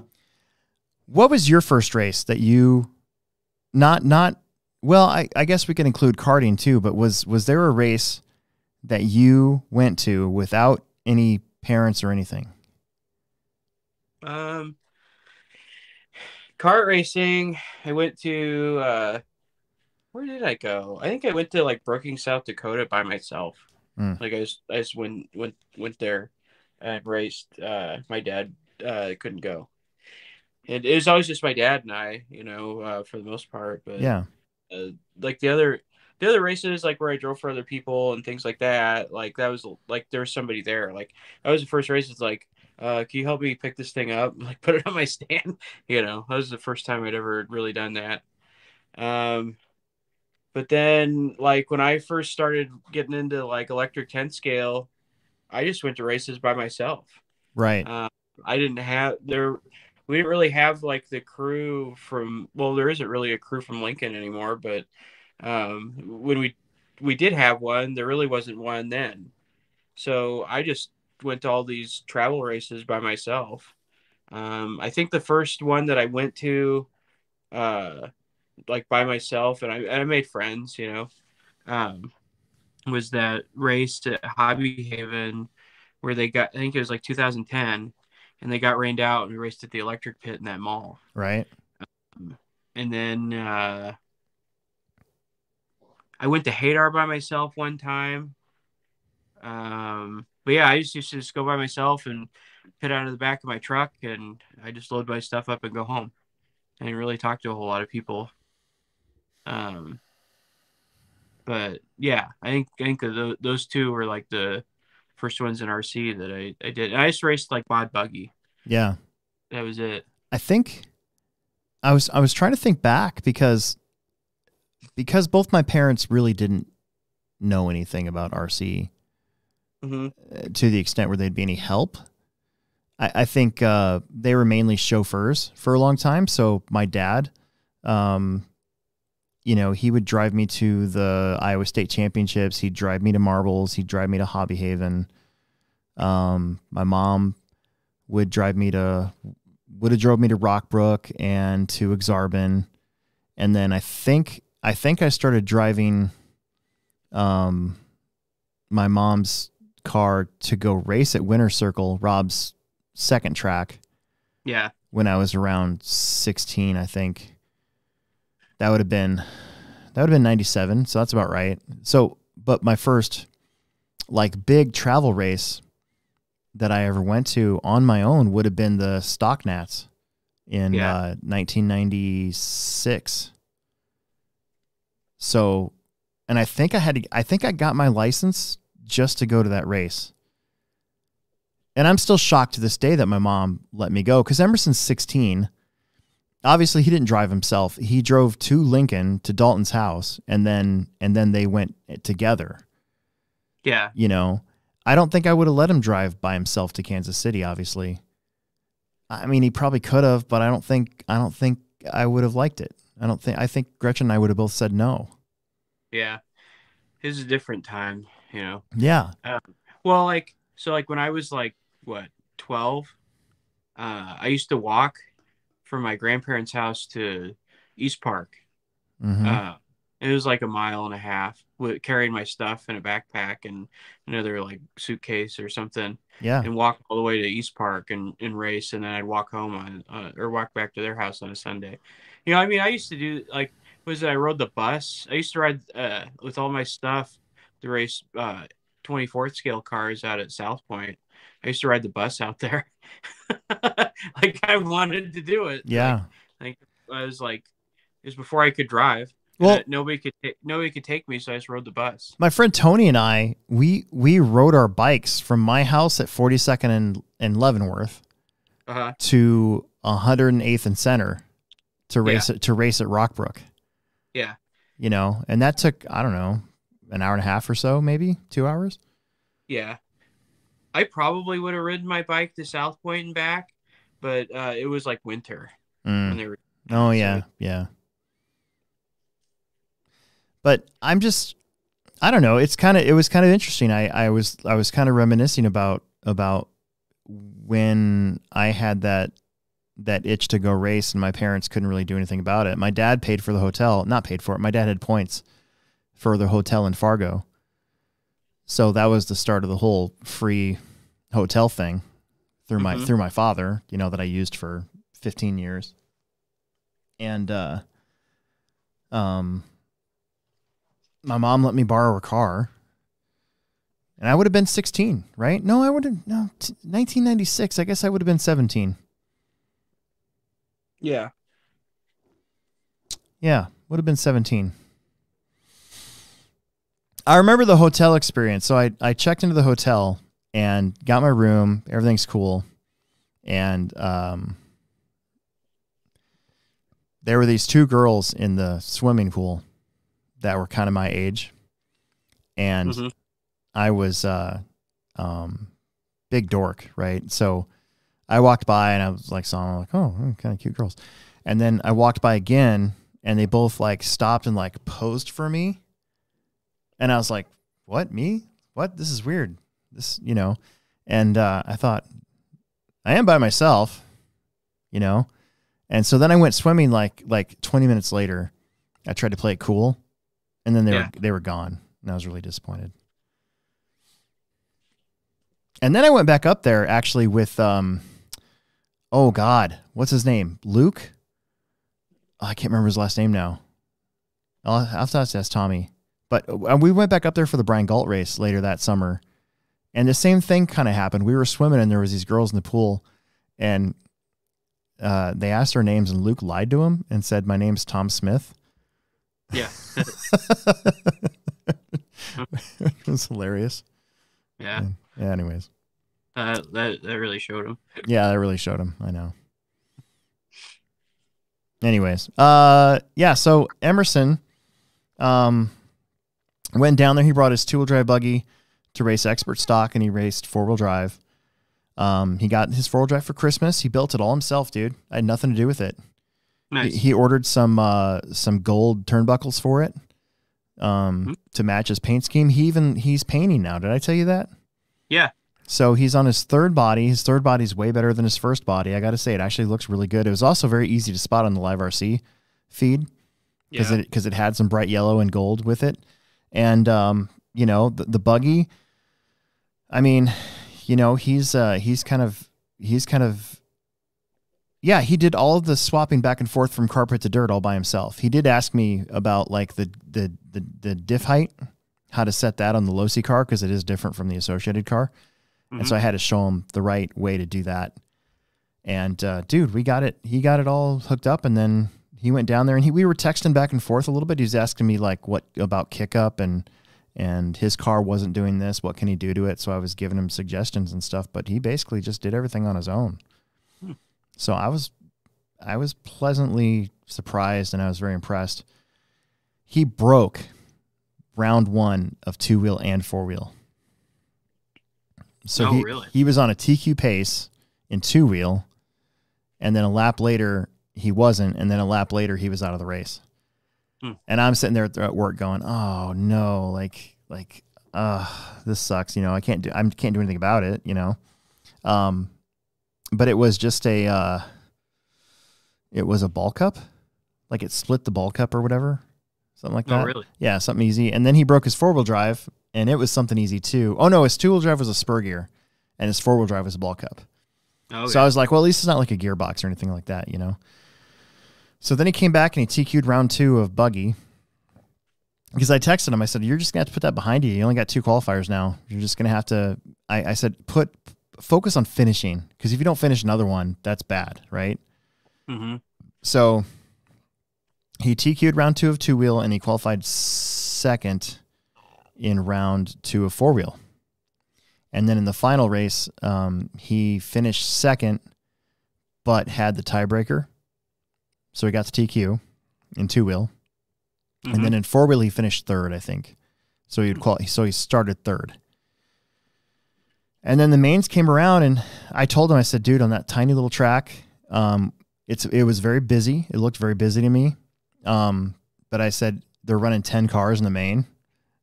What was your first race that you well, I guess we can include karting too, but was there a race that you went to without any parents or anything? Kart racing, I went to where did I go? I think I went to like Brookings, South Dakota by myself. Like I just went there and raced. My dad couldn't go. And it was always just my dad and I, for the most part. But yeah, like the other races, like where I drove for other people and things like that, like that was like there was somebody there. Like that was the first race. It's like, can you help me pick this thing up? Like put it on my stand. That was the first time I'd ever really done that. But then like when I first started getting into like electric 10 scale, I just went to races by myself. Right. We didn't really have like the crew there isn't really a crew from Lincoln anymore, but when we did have one, there really wasn't one then. So I just went to all these travel races by myself. I think the first one that I went to like by myself and I made friends, was that race at Hobby Haven where I think it was like 2010, and they got rained out and we raced at the electric pit in that mall. Right. And then I went to Hadar by myself one time. But yeah, I used to just go by myself and pit out of the back of my truck and I just load my stuff up and go home. I didn't really talk to a whole lot of people. But yeah, I think those two were like the first ones in RC that I did. And I just raced like mod buggy. Yeah. That was it. I think I was trying to think back because both my parents really didn't know anything about RC to the extent where they'd be any help. I think they were mainly chauffeurs for a long time. So my dad, he would drive me to the Iowa State Championships. He'd drive me to Marbles. He'd drive me to Hobby Haven. My mom would have drove me to Rockbrook and to Exarban. And then I think I started driving my mom's car to go race at Winter Circle, Rob's second track. Yeah. When I was around 16, I think. That would have been 97, so that's about right. So, but my first like big travel race that I ever went to on my own would have been the Stock Nats in 1996. So, and I think I got my license just to go to that race. And I'm still shocked to this day that my mom let me go because Emerson's 16 obviously he didn't drive himself. He drove to Lincoln to Dalton's house, and then they went together. Yeah. You know, I don't think I would have let him drive by himself to Kansas City, obviously. I mean, he probably could have, but I don't think I would have liked it. I think Gretchen and I would have both said no. Yeah. It was a different time, you know. Yeah. Well, like when I was like, what, 12, I used to walk from my grandparents' house to East Park. Mm-hmm. It was like a mile and a half with carrying my stuff in a backpack and another like suitcase or something. Yeah. And walk all the way to East Park and race. And then I'd walk home or walk back to their house on a Sunday. You know, I mean, I used to do like, I rode the bus. I used to ride with all my stuff to race 24th scale cars out at South Point. I used to ride the bus out there. Like I wanted to do it. Yeah. Like I was like, it was before I could drive. Well, nobody could take me, so I just rode the bus. My friend Tony and I, we rode our bikes from my house at 42nd and Leavenworth to 108th and Center to race at Rockbrook. Yeah. You know, and that took, I don't know, an hour and a half or so, maybe 2 hours. Yeah. I probably would have ridden my bike to South Point and back, but it was like winter when they were. Oh yeah, yeah. But I don't know. It was kind of interesting. I was kind of reminiscing about when I had that itch to go race, and my parents couldn't really do anything about it. My dad paid for the hotel, not paid for it. My dad had points for the hotel in Fargo, so that was the start of the whole free hotel thing through my father. You know, that I used for 15 years, and my mom let me borrow her car, and I would have been 16, right? No, 1996. I guess I would have been 17. Yeah. Yeah, would have been 17. I remember the hotel experience. So I checked into the hotel and got my room. Everything's cool. And there were these two girls in the swimming pool that were kind of my age. And I was big dork, right? So I walked by and I was like, oh, kind of cute girls. And then I walked by again and they both like stopped and like posed for me. And I was like, what, me? What? This is weird. This, you know, and I thought I am by myself, you know? And so then I went swimming like 20 minutes later. I tried to play it cool, and then they were gone, and I was really disappointed. And then I went back up there actually with oh God, what's his name? Luke? Oh, I can't remember his last name now. I'll have to ask Tommy. But we went back up there for the Brian Galt race later that summer, and the same thing kind of happened. We were swimming, and there was these girls in the pool, and they asked our names, and Luke lied to him and said, "My name's Tom Smith." Yeah. It was hilarious. Yeah. Yeah. Anyways, that really showed him. Yeah, that really showed him. I know. Anyways, yeah. So Emerson, went down there. He brought his 2-wheel drive buggy to race expert stock, and he raced 4-wheel drive. He got his 4-wheel drive for Christmas. He built it all himself, dude. I had nothing to do with it. Nice. He ordered some gold turnbuckles for it, to match his paint scheme. He's painting now. Did I tell you that? Yeah. So he's on his third body. His third body's way better than his first body. I got to say, it actually looks really good. It was also very easy to spot on the Live RC feed because it had some bright yellow and gold with it. And, you know, the buggy, I mean, you know, he's kind of, yeah, he did all of the swapping back and forth from carpet to dirt all by himself. He did ask me about like the diff height, how to set that on the Losi car, because it is different from the associated car. And so I had to show him the right way to do that. And dude, he got it all hooked up, and then he went down there and we were texting back and forth a little bit. He was asking me like what about kick up, and his car wasn't doing this. What can he do to it? So I was giving him suggestions and stuff, but he basically just did everything on his own. So I was I was pleasantly surprised and I was very impressed. He broke round 1 of 2-wheel and 4-wheel. So really? He was on a TQ pace in 2-wheel, and then a lap later he wasn't, and then a lap later he was out of the race. And I'm sitting there at work going, "Oh no, this sucks. I can't do anything about it. But it was just it was a ball cup, like it split the ball cup or whatever, something like that. Oh, really? Yeah, something easy. And then he broke his 4-wheel drive, and it was something easy too. Oh no, his 2-wheel drive was a spur gear, and his 4-wheel drive was a ball cup. Oh, so I was like, well, at least it's not like a gearbox or anything like that, So then he came back and he TQ'd round 2 of buggy. Because I texted him, I said, "You're just gonna have to put that behind you. You only got 2 qualifiers now. You're just gonna have to." I said, focus on finishing, because if you don't finish another one, that's bad, right? Mm-hmm. So he TQ'd round 2 of 2-wheel, and he qualified second in round 2 of 4-wheel. And then in the final race, he finished second, but had the tiebreaker. So he got the TQ in 2-wheel. Mm-hmm. And then in 4-wheel, he finished third, I think. So he started third. And then the mains came around, and I told him, I said, "Dude, on that tiny little track, it was very busy. It looked very busy to me. But I said, they're running 10 cars in the main.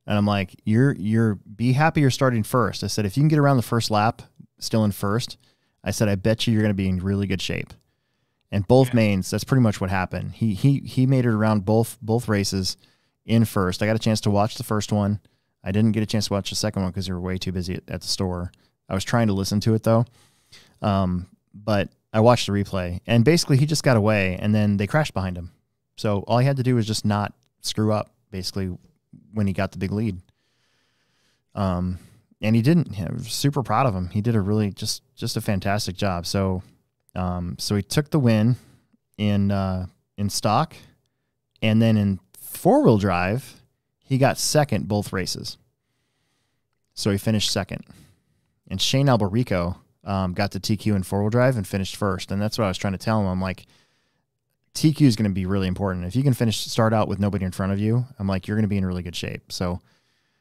And I'm like, be happy you're starting first. I said, if you can get around the first lap still in first, I said, I bet you're going to be in really good shape." And both mains, that's pretty much what happened. He made it around both races in first. I got a chance to watch the first one. I didn't get a chance to watch the second one because you were way too busy at the store. I was trying to listen to it though. But I watched the replay, and basically he just got away, and then they crashed behind him. So all he had to do was just not screw up, basically, when he got the big lead. And he didn't. I was super proud of him. He did a really just a fantastic job. So he took the win in stock, and then in 4-wheel drive, he got second both races. So he finished second. And Shane Albarico got the TQ in 4-wheel drive and finished first. And that's what I was trying to tell him. I'm like, TQ is going to be really important. If you can start out with nobody in front of you, I'm like, you're going to be in really good shape. So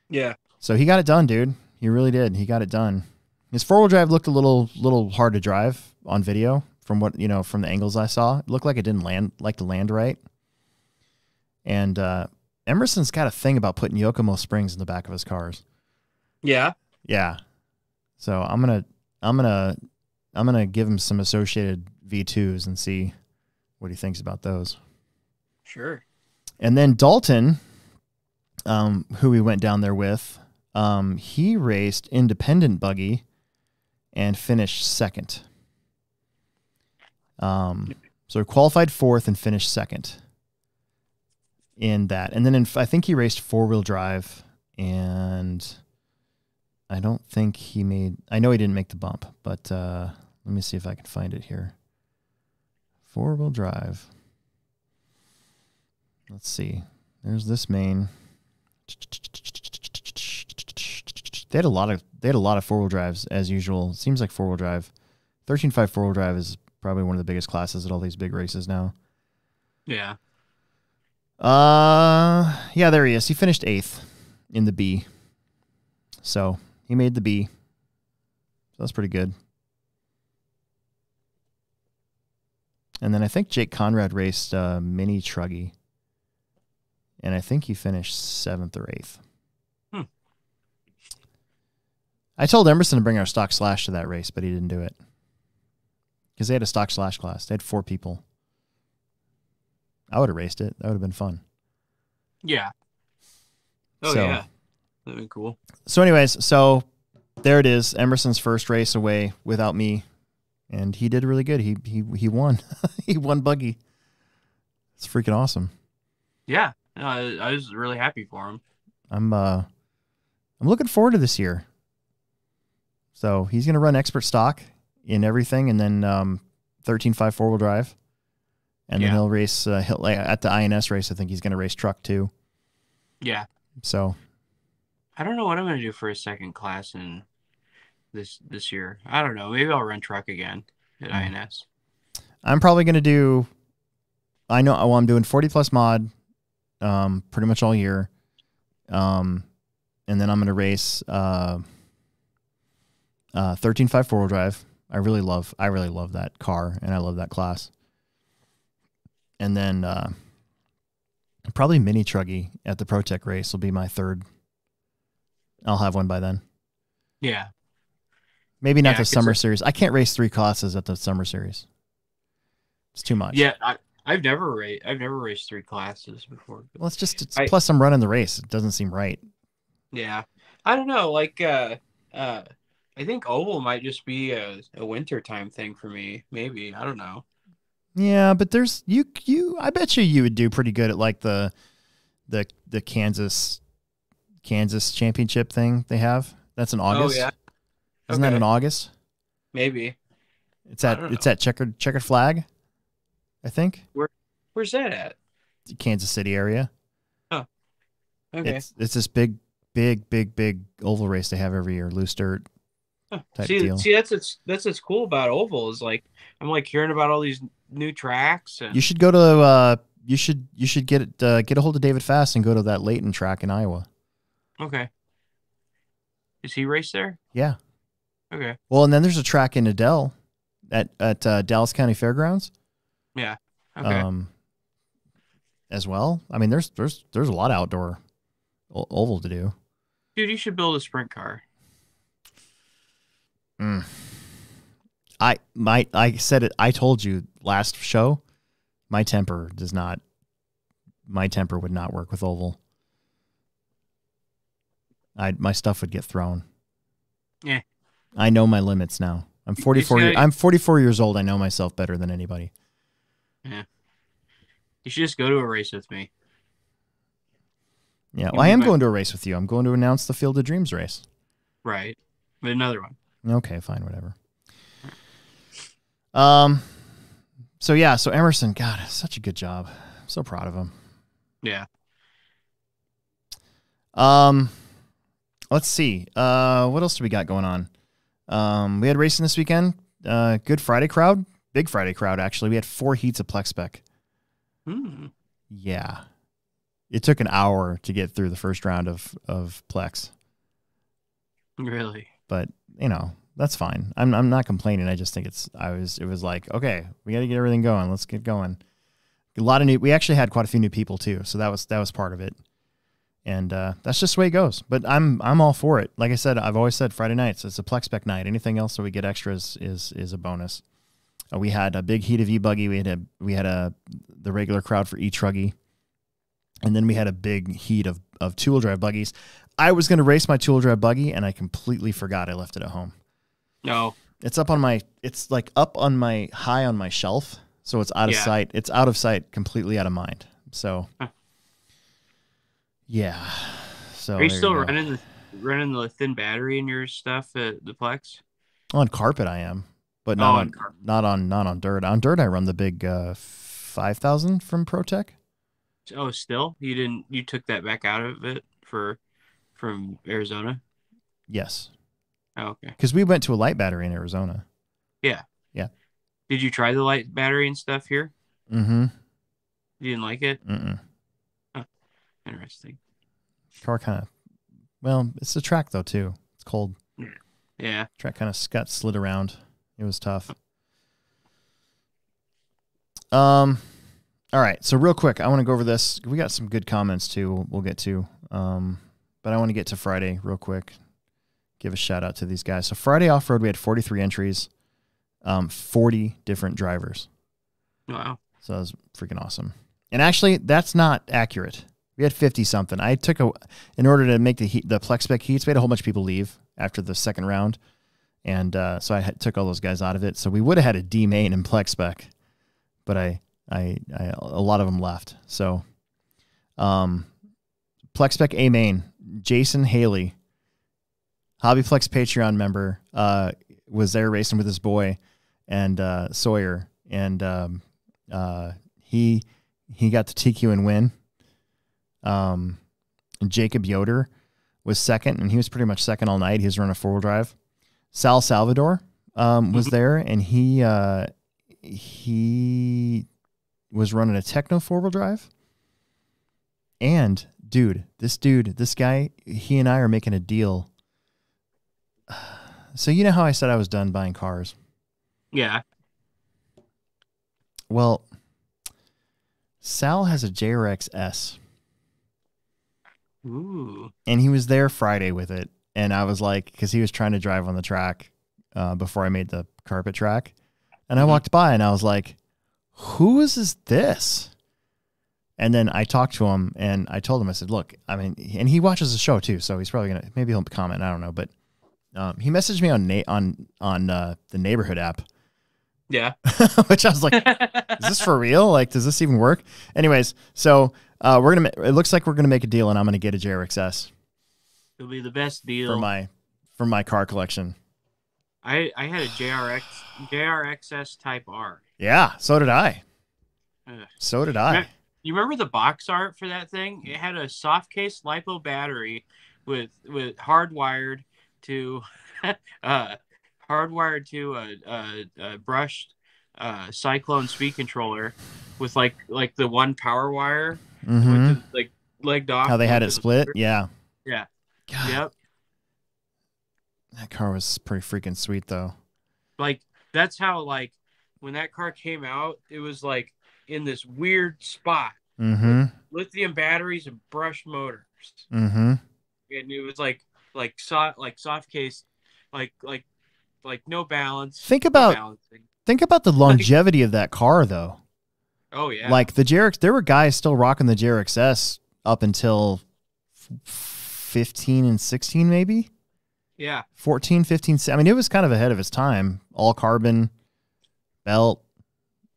yeah. So he got it done, dude. He really did. He got it done. His 4-wheel drive looked a little hard to drive on video from what, from the angles I saw. It looked like it didn't land right. And Emerson's got a thing about putting Yokomo springs in the back of his cars. Yeah. Yeah. So I'm gonna give him some associated V2s and see what he thinks about those. Sure. And then Dalton, who we went down there with, he raced independent buggy and finished second. So he qualified fourth and finished second in that. And then I think he raced 4-wheel drive, and I don't think I know he didn't make the bump, but let me see if I can find it here. 4-wheel drive. Let's see. There's this main. They had a lot of 4-wheel drives as usual. It seems like 4-wheel drive. 13.5 4-wheel drive is probably one of the biggest classes at all these big races now. Yeah. Yeah, there he is. He finished 8th in the B. So he made the B. So that's pretty good. And then I think Jake Conrad raced Mini Truggy. And I think he finished 7th or 8th. I told Emerson to bring our stock slash to that race, but he didn't do it. Because they had a stock slash class. They had 4 people. I would have raced it. That would have been fun. Yeah. Oh, yeah. That'd be cool. So anyways, there it is. Emerson's first race away without me. And he did really good. He won. He won buggy. It's freaking awesome. Yeah. No, I was really happy for him. I'm looking forward to this year. So he's going to run expert stock in everything, and then 13.5 4-wheel drive. And then he'll race at the INS race. I think he's going to race truck too. Yeah. So I don't know what I'm going to do for a second class in this year. I don't know. Maybe I'll run truck again at INS. I'm probably going to do, I'm doing 40 plus mod, pretty much all year. And then I'm going to race, 13.5 four-wheel drive. I really love that car, and I love that class. And then, probably mini truggy at the ProTech race will be my third. I'll have one by then. Yeah. Maybe not the summer series. I can't race 3 classes at the summer series. It's too much. Yeah, I've never raced 3 classes before. Well, plus I'm running the race. It doesn't seem right. Yeah, I don't know. Like, I think oval might just be a winter time thing for me. Maybe, I don't know. Yeah, but there's you. I bet you would do pretty good at like the Kansas championship thing they have. That's in August. Oh yeah. Isn't that in August? Maybe. It's at checkered flag, I think. Where's that at? Kansas City area. Oh. Okay. It's this big oval race they have every year, loose dirt type deal. See, that's what's cool about oval is like I'm like hearing about all these new tracks. And... You should go to you should get a hold of David Fast and go to that Layton track in Iowa. Okay. Is he race there? Yeah. Okay. Well, and then there's a track in Adele at Dallas County Fairgrounds. Yeah. Okay. As well. I mean, there's a lot of outdoor oval to do. Dude, you should build a sprint car. I said it. I told you last show. My temper would not work with oval. My stuff would get thrown. Yeah. I know my limits now. I'm 44. I'm 44 years old. I know myself better than anybody. Yeah. You should just go to a race with me. Yeah, well, I am going to a race with you. I'm going to announce the Field of Dreams race. Right. But another one. Okay, fine, whatever. So Emerson, God, such a good job. I'm so proud of him. Yeah. Let's see. What else do we got going on? We had racing this weekend. Good Friday crowd. Big Friday crowd, actually. We had 4 heats of Plex Spec. Yeah. It took an hour to get through the first round of Plex. Really? But, that's fine. I'm not complaining. I just think it was like, okay, we got to get everything going. Let's get going. We actually had quite a few new people too. So that was part of it. And that's just the way it goes. But I'm all for it. Like I said, I've always said Friday nights, it's a Plex Spec night. Anything else that we get extras is a bonus. We had a big heat of E-Buggy. We had the regular crowd for E-Truggy. And then we had a big heat of two-wheel drive buggies. I was going to race my two-wheel drive buggy, and I completely forgot I left it at home. No. It's high on my shelf, so it's out of sight. It's out of sight, completely out of mind. So, yeah. So are you still running the thin battery in your stuff at the Plex? On carpet, I am, but not on dirt. On dirt, I run the big 5000 from ProTech. Oh, still? You took that back out of it from Arizona? Yes. Oh, okay. Because we went to a light battery in Arizona. Yeah. Yeah. Did you try the light battery and stuff here? Mm-hmm. You didn't like it? Mm-mm. Huh. Interesting. Car kind of, it's the track though too. It's cold. Yeah. Track kind of got slid around. It was tough. All right. So real quick, I want to go over this. We got some good comments too. We'll get to, but I want to get to Friday real quick. Give a shout out to these guys. So Friday off-road, we had 43 entries, 40 different drivers. Wow. So that was freaking awesome. And actually, that's not accurate. We had 50-something. In order to make the Plex Spec heats, we had a whole bunch of people leave after the second round. And so I took all those guys out of it. So we would have had a D main in Plex Spec, but a lot of them left. So Plex Spec A main, Jason Haley, Hobbyplex Patreon member, was there racing with his boy and Sawyer, and he got the TQ and win. And Jacob Yoder was second, and he was pretty much second all night. He was running a 4-wheel drive. Sal Salvador was there, and he he was running a Techno 4-wheel drive. And, this guy, he and I are making a deal. So you know how I said I was done buying cars? Yeah. Well, Sal has a JRX S. Ooh. And he was there Friday with it. And I was like, because he was trying to drive on the track before I made the carpet track. And I walked by and I was like, who is this? And then I talked to him and I told him, I said, look, I mean, and he watches the show too. So he's probably going to, maybe he'll comment. I don't know. But he messaged me on the neighborhood app. Yeah. Which I was like, is this for real? Like, does this even work? Anyways, so it looks like we're going to make a deal and I'm going to get a JRXS. It'll be the best deal for my car collection. I had a JRXS Type R. Yeah, so did I. So did I. You remember the box art for that thing? It had a soft case LiPo battery with hardwired to a brushed Cyclone speed controller with like the one power wire with the, like legged off. How they had it split? Yeah. Yeah. God. Yep. That car was pretty freaking sweet though. Like that's how like when that car came out, it was like in this weird spot. With lithium batteries and brushed motors. And it was like soft case, like no balance. Think about the longevity of that car though. Oh yeah. Like the JRX, there were guys still rocking the JRXS up until 15 and 16 maybe. Yeah. 14, 15. I mean, it was kind of ahead of its time. All carbon belt,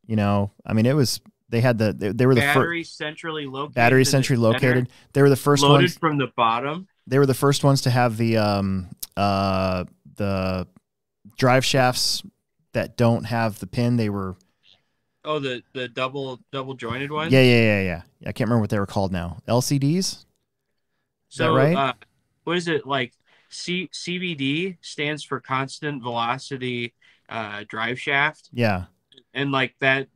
you know. I mean, it was. They had they were the battery centrally located. Battery centrally located. They were the first loaded ones from the bottom. They were the first ones to have the drive shafts that don't have the pin. They were. Oh, the double jointed ones. Yeah. I can't remember what they were called now. LCDs. Is that right? What is it like? CVD stands for constant velocity drive shaft. Yeah. And like that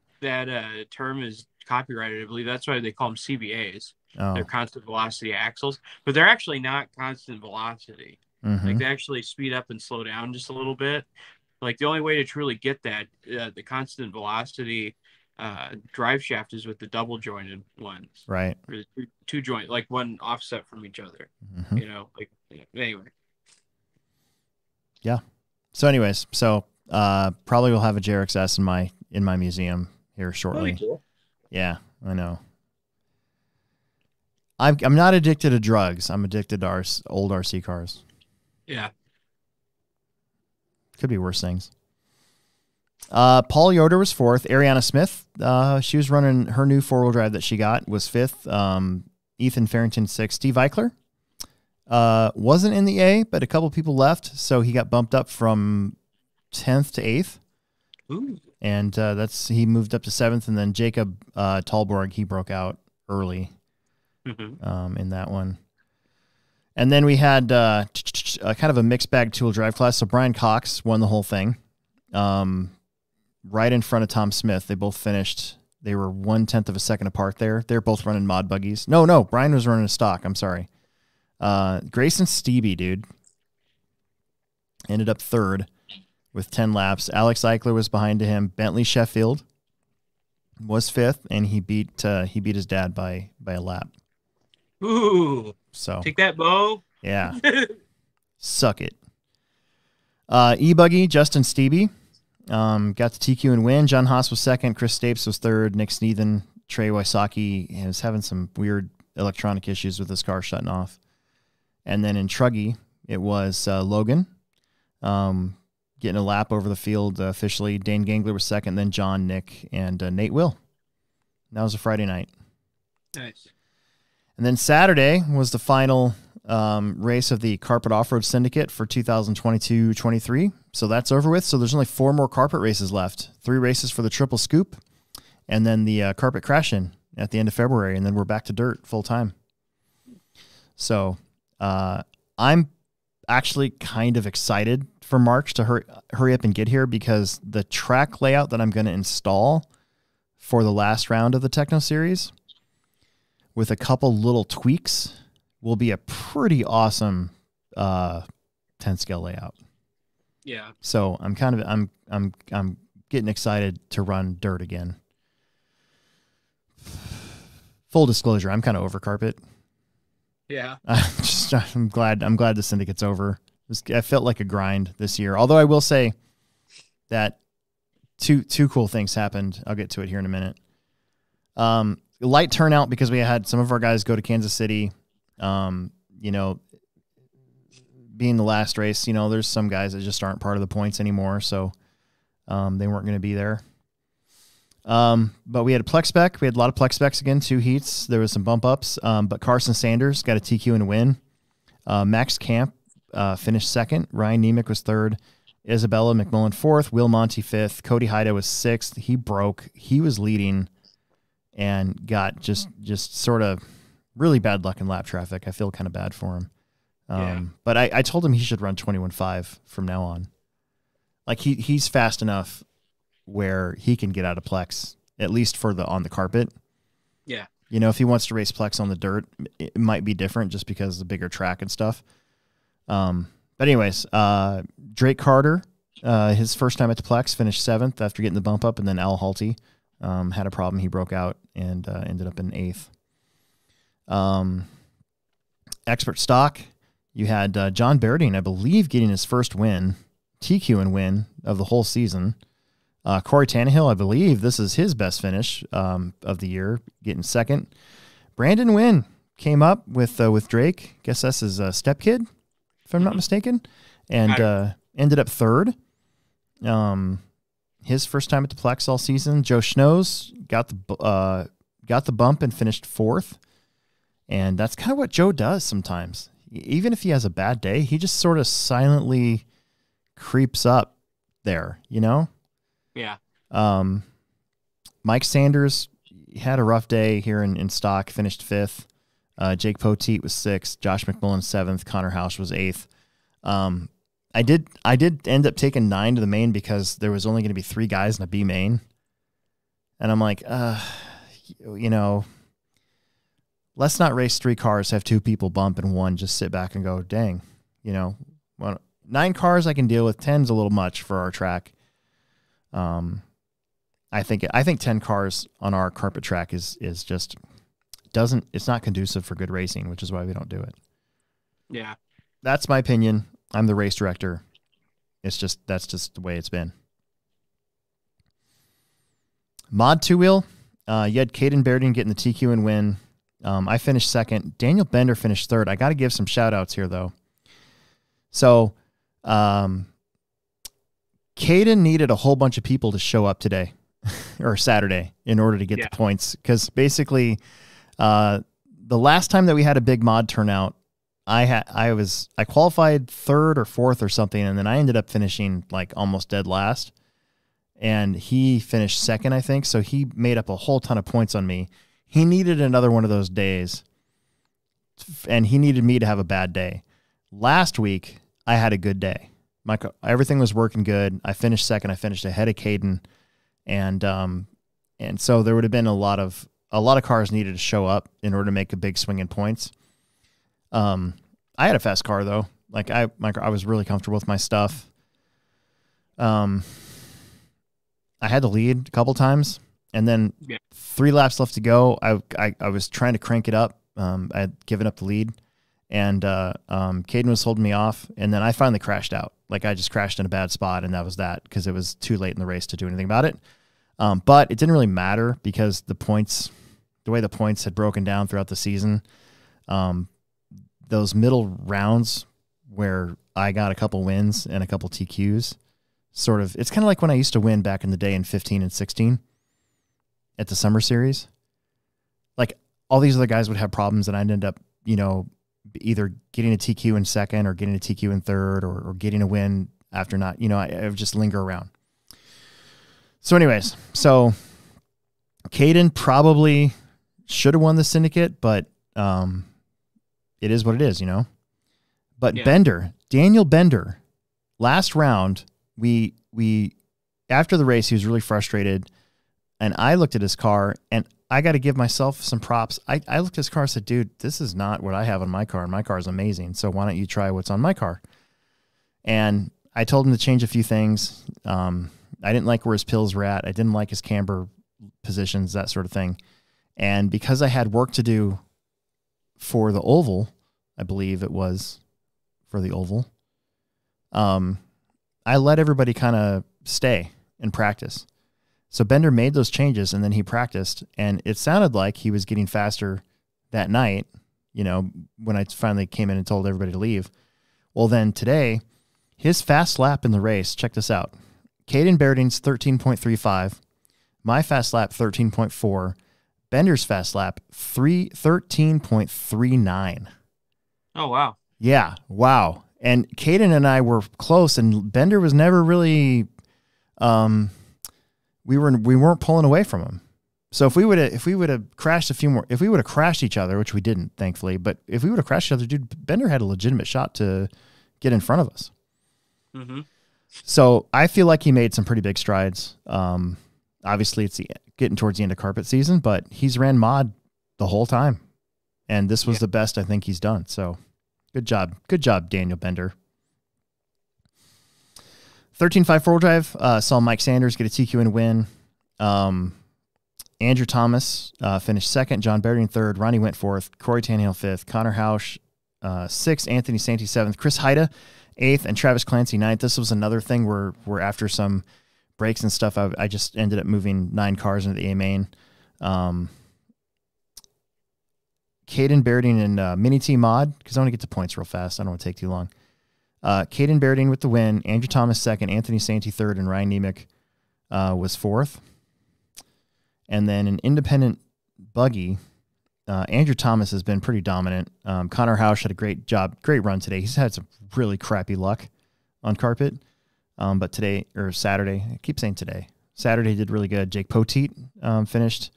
term is copyrighted. I believe that's why they call them CVAs. Oh. They're constant velocity axles, but they're actually not constant velocity. Like they actually speed up and slow down just a little bit. Like the only way to truly get that the constant velocity drive shaft is with the double jointed ones, right? Or the two joint, like one offset from each other. You know, like anyway. Yeah. So, anyways, probably we'll have a JRXS in my museum here shortly. Cool. Yeah, I know. I'm not addicted to drugs. I'm addicted to old RC cars. Yeah. Could be worse things. Paul Yoder was fourth. Ariana Smith, she was running her new 4-wheel drive that she got, was fifth. Ethan Farrington, sixth. Steve Eichler wasn't in the A, but a couple people left, so he got bumped up from 10th to 8th. Ooh. And he moved up to 7th, and then Jacob Talborg, he broke out early in that one. And then we had kind of a mixed bag two-wheel drive class. So Brian Cox won the whole thing, right in front of Tom Smith. They both finished. They were 1/10 of a second apart there. They're both running mod buggies. No, Brian was running a stock. I'm sorry. Grayson Stevie, dude, ended up third with 10 laps. Alex Eichler was behind him. Bentley Sheffield was fifth, and he beat his dad by a lap. Ooh. So take that, Bo. Yeah. Suck it. E-Buggy, Justin Stevie got the TQ and win. John Haas was second. Chris Stapes was third. Nick Sneathen, Trey Wysocki was having some weird electronic issues with his car shutting off. And then in Truggy, it was Logan getting a lap over the field officially. Dane Gangler was second, then John, Nick, and Nate Will. That was a Friday night. Nice. And then Saturday was the final race of the Carpet Off-Road Syndicate for 2022-23. So that's over with. So there's only 4 more carpet races left. 3 races for the Triple Scoop, and then the Carpet Crash-In at the end of February, and then we're back to dirt full time. So I'm actually kind of excited for March to hurry up and get here because the track layout that I'm going to install for the last round of the Techno Series, with a couple little tweaks, will be a pretty awesome 10 scale layout. Yeah. So I'm getting excited to run dirt again. Full disclosure, I'm kind of over carpet. Yeah. I'm glad the syndicate's over. I felt like a grind this year. Although I will say that two cool things happened. I'll get to it here in a minute. Light turnout because we had some of our guys go to Kansas City. You know, being the last race, you know, there's some guys that just aren't part of the points anymore, so they weren't going to be there. But we had a Plex spec. We had a lot of Plex specs again, 2 heats. There was some bump ups, but Carson Sanders got a TQ and a win. Max Camp finished second. Ryan Nemec was third. Isabella McMillan fourth. Will Monty fifth. Cody Haida was sixth. He broke. He was leading and got just sort of really bad luck in lap traffic. I feel kind of bad for him. But I told him he should run 21.5 from now on. Like he's fast enough where he can get out of Plex, at least on the carpet. Yeah. You know, if he wants to race Plex on the dirt, it might be different just because of the bigger track and stuff. But anyways, Drake Carter, his first time at the Plex, finished 7th after getting the bump up, and then Al Halty had a problem. He broke out and ended up in 8th. Expert stock, you had John Berdine, I believe, getting his first win, TQ and win of the whole season. Corey Tannehill, I believe this is his best finish of the year, getting second. Brandon Wynn came up with Drake. Guess that's his stepkid, if I'm not mistaken, and ended up third. His first time at the Plex all season. Joe Schnoes got the bump and finished 4th, and that's kind of what Joe does sometimes. Even if he has a bad day, he just sort of silently creeps up there, you know? Yeah. Mike Sanders had a rough day here in stock, finished 5th. Jake Poteet was 6th. Josh McMillan 7th. Connor Housh was 8th. I did end up taking 9 to the main because there was only going to be 3 guys in a B main. And I'm like, you know, let's not race 3 cars, have 2 people bump, and 1 just sit back and go, dang, you know, 9 cars I can deal with. 10's a little much for our track. I think 10 cars on our carpet track is just it's not conducive for good racing, which is why we don't do it. Yeah. That's my opinion. I'm the race director. That's just the way it's been. Mod 2-wheel. You had Caden Berdine getting the TQ and win. I finished 2nd. Daniel Bender finished 3rd. I got to give some shout outs here though. So, Caden needed a whole bunch of people to show up today or Saturday in order to get the points. Because basically, the last time that we had a big mod turnout, I qualified 3rd or 4th or something, and then I ended up finishing like almost dead last. And he finished 2nd, I think. So he made up a whole ton of points on me. He needed another one of those days, and he needed me to have a bad day. Last week, I had a good day. Everything was working good. I finished 2nd. I finished ahead of Caden, and so there would have been a lot of cars needed to show up in order to make a big swing in points. I had a fast car though. Like I was really comfortable with my stuff. I had the lead a couple times, and then 3 laps left to go. I was trying to crank it up. I had given up the lead, and Caden was holding me off, and then I finally crashed out. Like I just crashed in a bad spot, and that was that because it was too late in the race to do anything about it. But it didn't really matter because the way the points had broken down throughout the season, those middle rounds where I got a couple wins and a couple TQs, it's kind of like when I used to win back in the day in 15 and 16 at the summer series. Like all these other guys would have problems, and I'd end up, you know, either getting a TQ in 2nd or getting a TQ in 3rd or getting a win after not, you know, I would just linger around. So anyways, Caden probably should have won the syndicate, but it is what it is, you know. But Daniel Bender, last round, we after the race, he was really frustrated, and I looked at his car, and I got to give myself some props. I looked at his car and said, dude, this is not what I have on my car, and my car is amazing, so why don't you try what's on my car? And I told him to change a few things. I didn't like where his pills were at. I didn't like his camber positions, that sort of thing. And because I had work to do for the oval, I believe it was for the oval, I let everybody kind of stay and practice. So Bender made those changes, and then he practiced, and it sounded like he was getting faster that night, you know, when I finally came in and told everybody to leave. Well, then today, his fast lap in the race, check this out. Caden Berding's 13.35, my fast lap 13.4, Bender's fast lap 13.39. Oh, wow. Yeah, wow. And Caden and I were close, and Bender was never really we weren't pulling away from him. So if we would have crashed if we would have crashed each other, which we didn't, thankfully, but if we would have crashed each other, dude, Bender had a legitimate shot to get in front of us. Mm-hmm. So I feel like he made some pretty big strides. Obviously it's getting towards the end of carpet season, but he's ran mod the whole time, and this was the best I think he's done. So good job, Daniel Bender. 13.5 four-wheel drive, saw Mike Sanders get a TQ and win. Andrew Thomas finished second, John Berding third, Ronnie went fourth, Corey Tannehill fifth, Connor Housh sixth, Anthony Santi seventh, Chris Haida eighth, and Travis Clancy ninth. This was another thing where after some breaks and stuff, I just ended up moving 9 cars into the A main. Caden Berding and Mini T Mod, because I want to get to points real fast. I don't want to take too long. Caden Berding with the win, Andrew Thomas second, Anthony Santi third, and Ryan Nemec was fourth. And then an independent buggy, Andrew Thomas has been pretty dominant. Connor Housh had a great run today. He's had some really crappy luck on carpet. But today, or Saturday, I keep saying today, Saturday did really good. Jake Poteet finished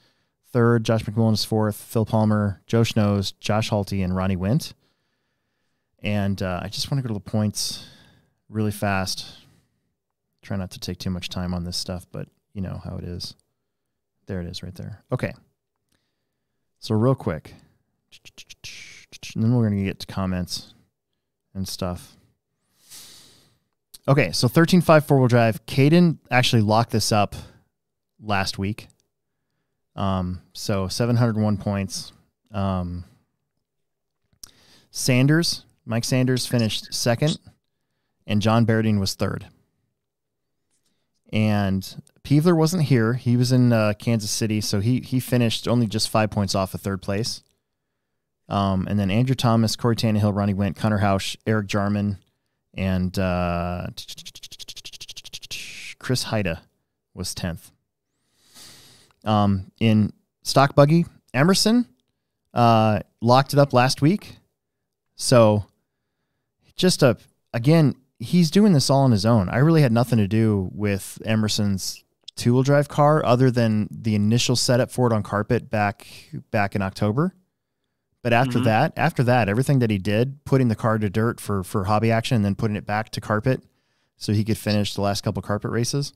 third, Josh McMillan is fourth, Phil Palmer, Joe Schnoes, Josh Halty, and Ronnie Wint. And I just want to go to the points really fast. Try not to take too much time on this stuff, but you know how it is. There it is right there. Okay. So real quick. And then we're going to get to comments and stuff. Okay, so 13.5 four-wheel drive. Caden actually locked this up last week. So 701 points. Mike Sanders finished second, and John Berding was third. And Peevler wasn't here. He was in Kansas City, so he finished only just 5 points off of third place. And then Andrew Thomas, Corey Tannehill, Ronnie Wint, Connor Housh, Eric Jarman, and Chris Haida was 10th. In stock buggy, Emerson locked it up last week. So again, he's doing this all on his own. I really had nothing to do with Emerson's two-wheel drive car other than the initial setup for it on carpet back in October. But after that, everything that he did, putting the car to dirt for hobby action and then putting it back to carpet so he could finish the last couple carpet races,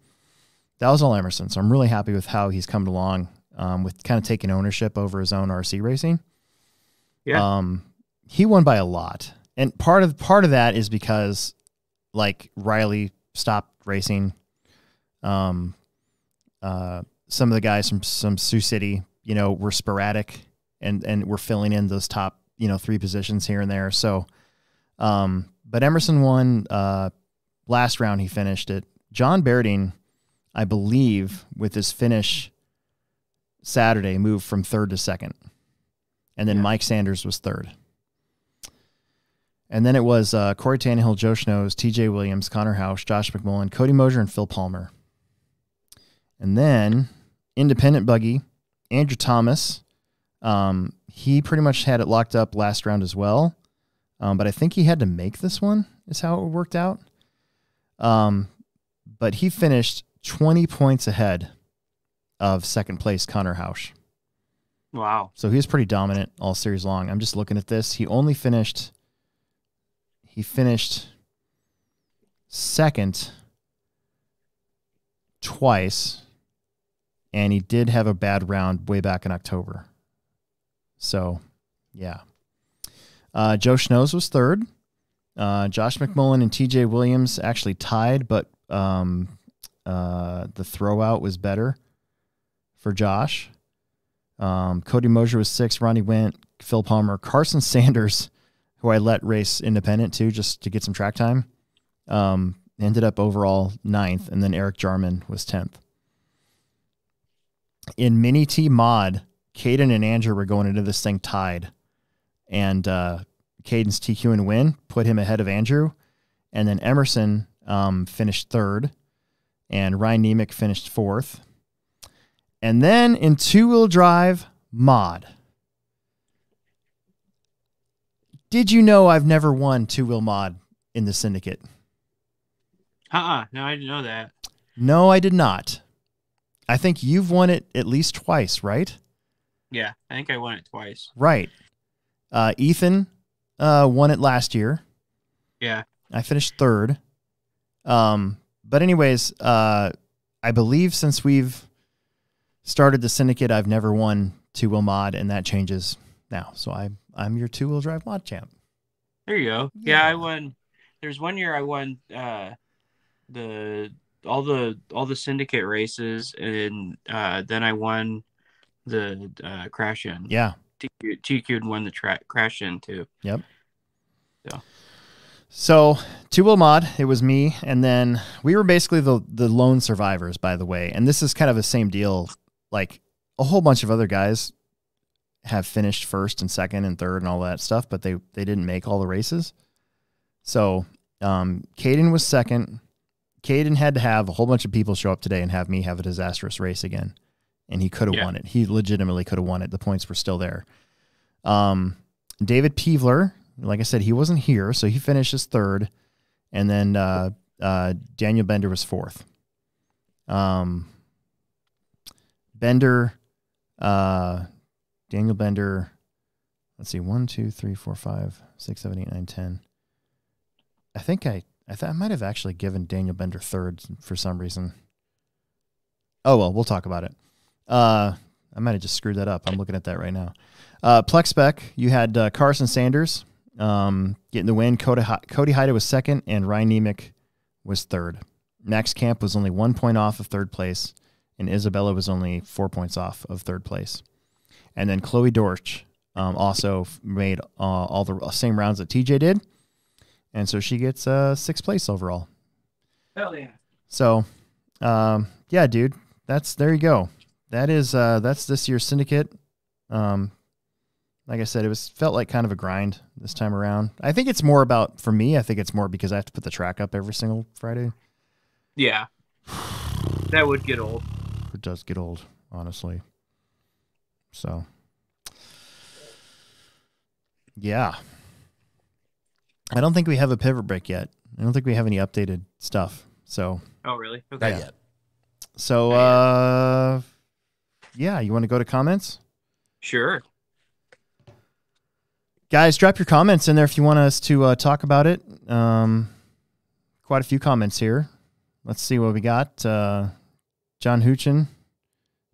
that was all Emerson. So I'm really happy with how he's come along with kind of taking ownership over his own RC racing. Yeah. He won by a lot. And part of that is because like Riley stopped racing. Some of the guys from Sioux City, were sporadic and we're filling in those top, 3 positions here and there. So, but Emerson won, last round he finished it. John Berding, I believe, with his finish Saturday, moved from third to second. And then Mike Sanders was third. And then it was Corey Tannehill, Joe Schnoes, TJ Williams, Connor Housh, Josh McMullen, Cody Mosier, and Phil Palmer. And then independent buggy, Andrew Thomas. He pretty much had it locked up last round as well. But I think he had to make this one is how it worked out. But he finished 20 points ahead of second place Connor Housh. Wow. So he was pretty dominant all series long. I'm just looking at this. He finished second twice, and he did have a bad round way back in October. So, yeah. Joe Schnoes was third. Josh McMullen and TJ Williams actually tied, but the throwout was better for Josh. Cody Mosier was sixth. Ronnie Went, Phil Palmer, Carson Sanders, who I let race independent too, just to get some track time. Ended up overall ninth, and then Eric Jarman was 10th. In Mini T Mod, Caden and Andrew were going into this thing tied, and Caden's TQ and win put him ahead of Andrew, and then Emerson finished third, and Ryan Nemec finished fourth. And then in two-wheel drive mod, did you know I've never won two-wheel mod in the syndicate? No, I didn't know that. No, I did not. I think you've won it at least twice, right? Yeah, I think I won it twice. Right. Ethan won it last year. Yeah. I finished third. But anyways, I believe since we've started the syndicate, I've never won two-wheel mod, and that changes now. So I'm your two-wheel drive mod champ. There you go. Yeah, I won. There's one year I won all the syndicate races, and then I won the crash in. Yeah. TQ'd won the crash in too. Yep. So two-wheel mod, it was me, and then we were basically the lone survivors, by the way. And this is kind of the same deal. Like a whole bunch of other guys have finished first and second and third and all that stuff, but they didn't make all the races. So Caden was second. Caden had to have a whole bunch of people show up today and have me have a disastrous race again. And he could have won it. He legitimately could have won it. The points were still there. David Peevler, like I said, he wasn't here, so he finishes third. And then Daniel Bender was fourth. Daniel Bender, let's see, 1, 2, 3, 4, 5, 6, 7, 8, 9, 10. I think I might have actually given Daniel Bender third for some reason. Oh, well, we'll talk about it. I might have just screwed that up. I'm looking at that right now. Plex Spec, you had Carson Sanders getting the win. Cody Hyde was second, and Ryan Nemec was third. Max Camp was only 1 point off of third place, and Isabella was only 4 points off of third place. And then Chloe Dorsch also made all the same rounds that TJ did, and so she gets sixth place overall. Hell yeah! So, yeah, dude, there you go. That's this year's syndicate. Like I said, felt like kind of a grind this time around. I think it's more about, for me, I think it's more because I have to put the track up every single Friday. Yeah. That would get old. It does get old, honestly. So, yeah. I don't think we have a pivot break yet. I don't think we have any updated stuff. So. Oh, really? Okay. Not yet. So, yeah, you want to go to comments? Sure. Guys, drop your comments in there if you want us to talk about it. Quite a few comments here. Let's see what we got. John Hoochin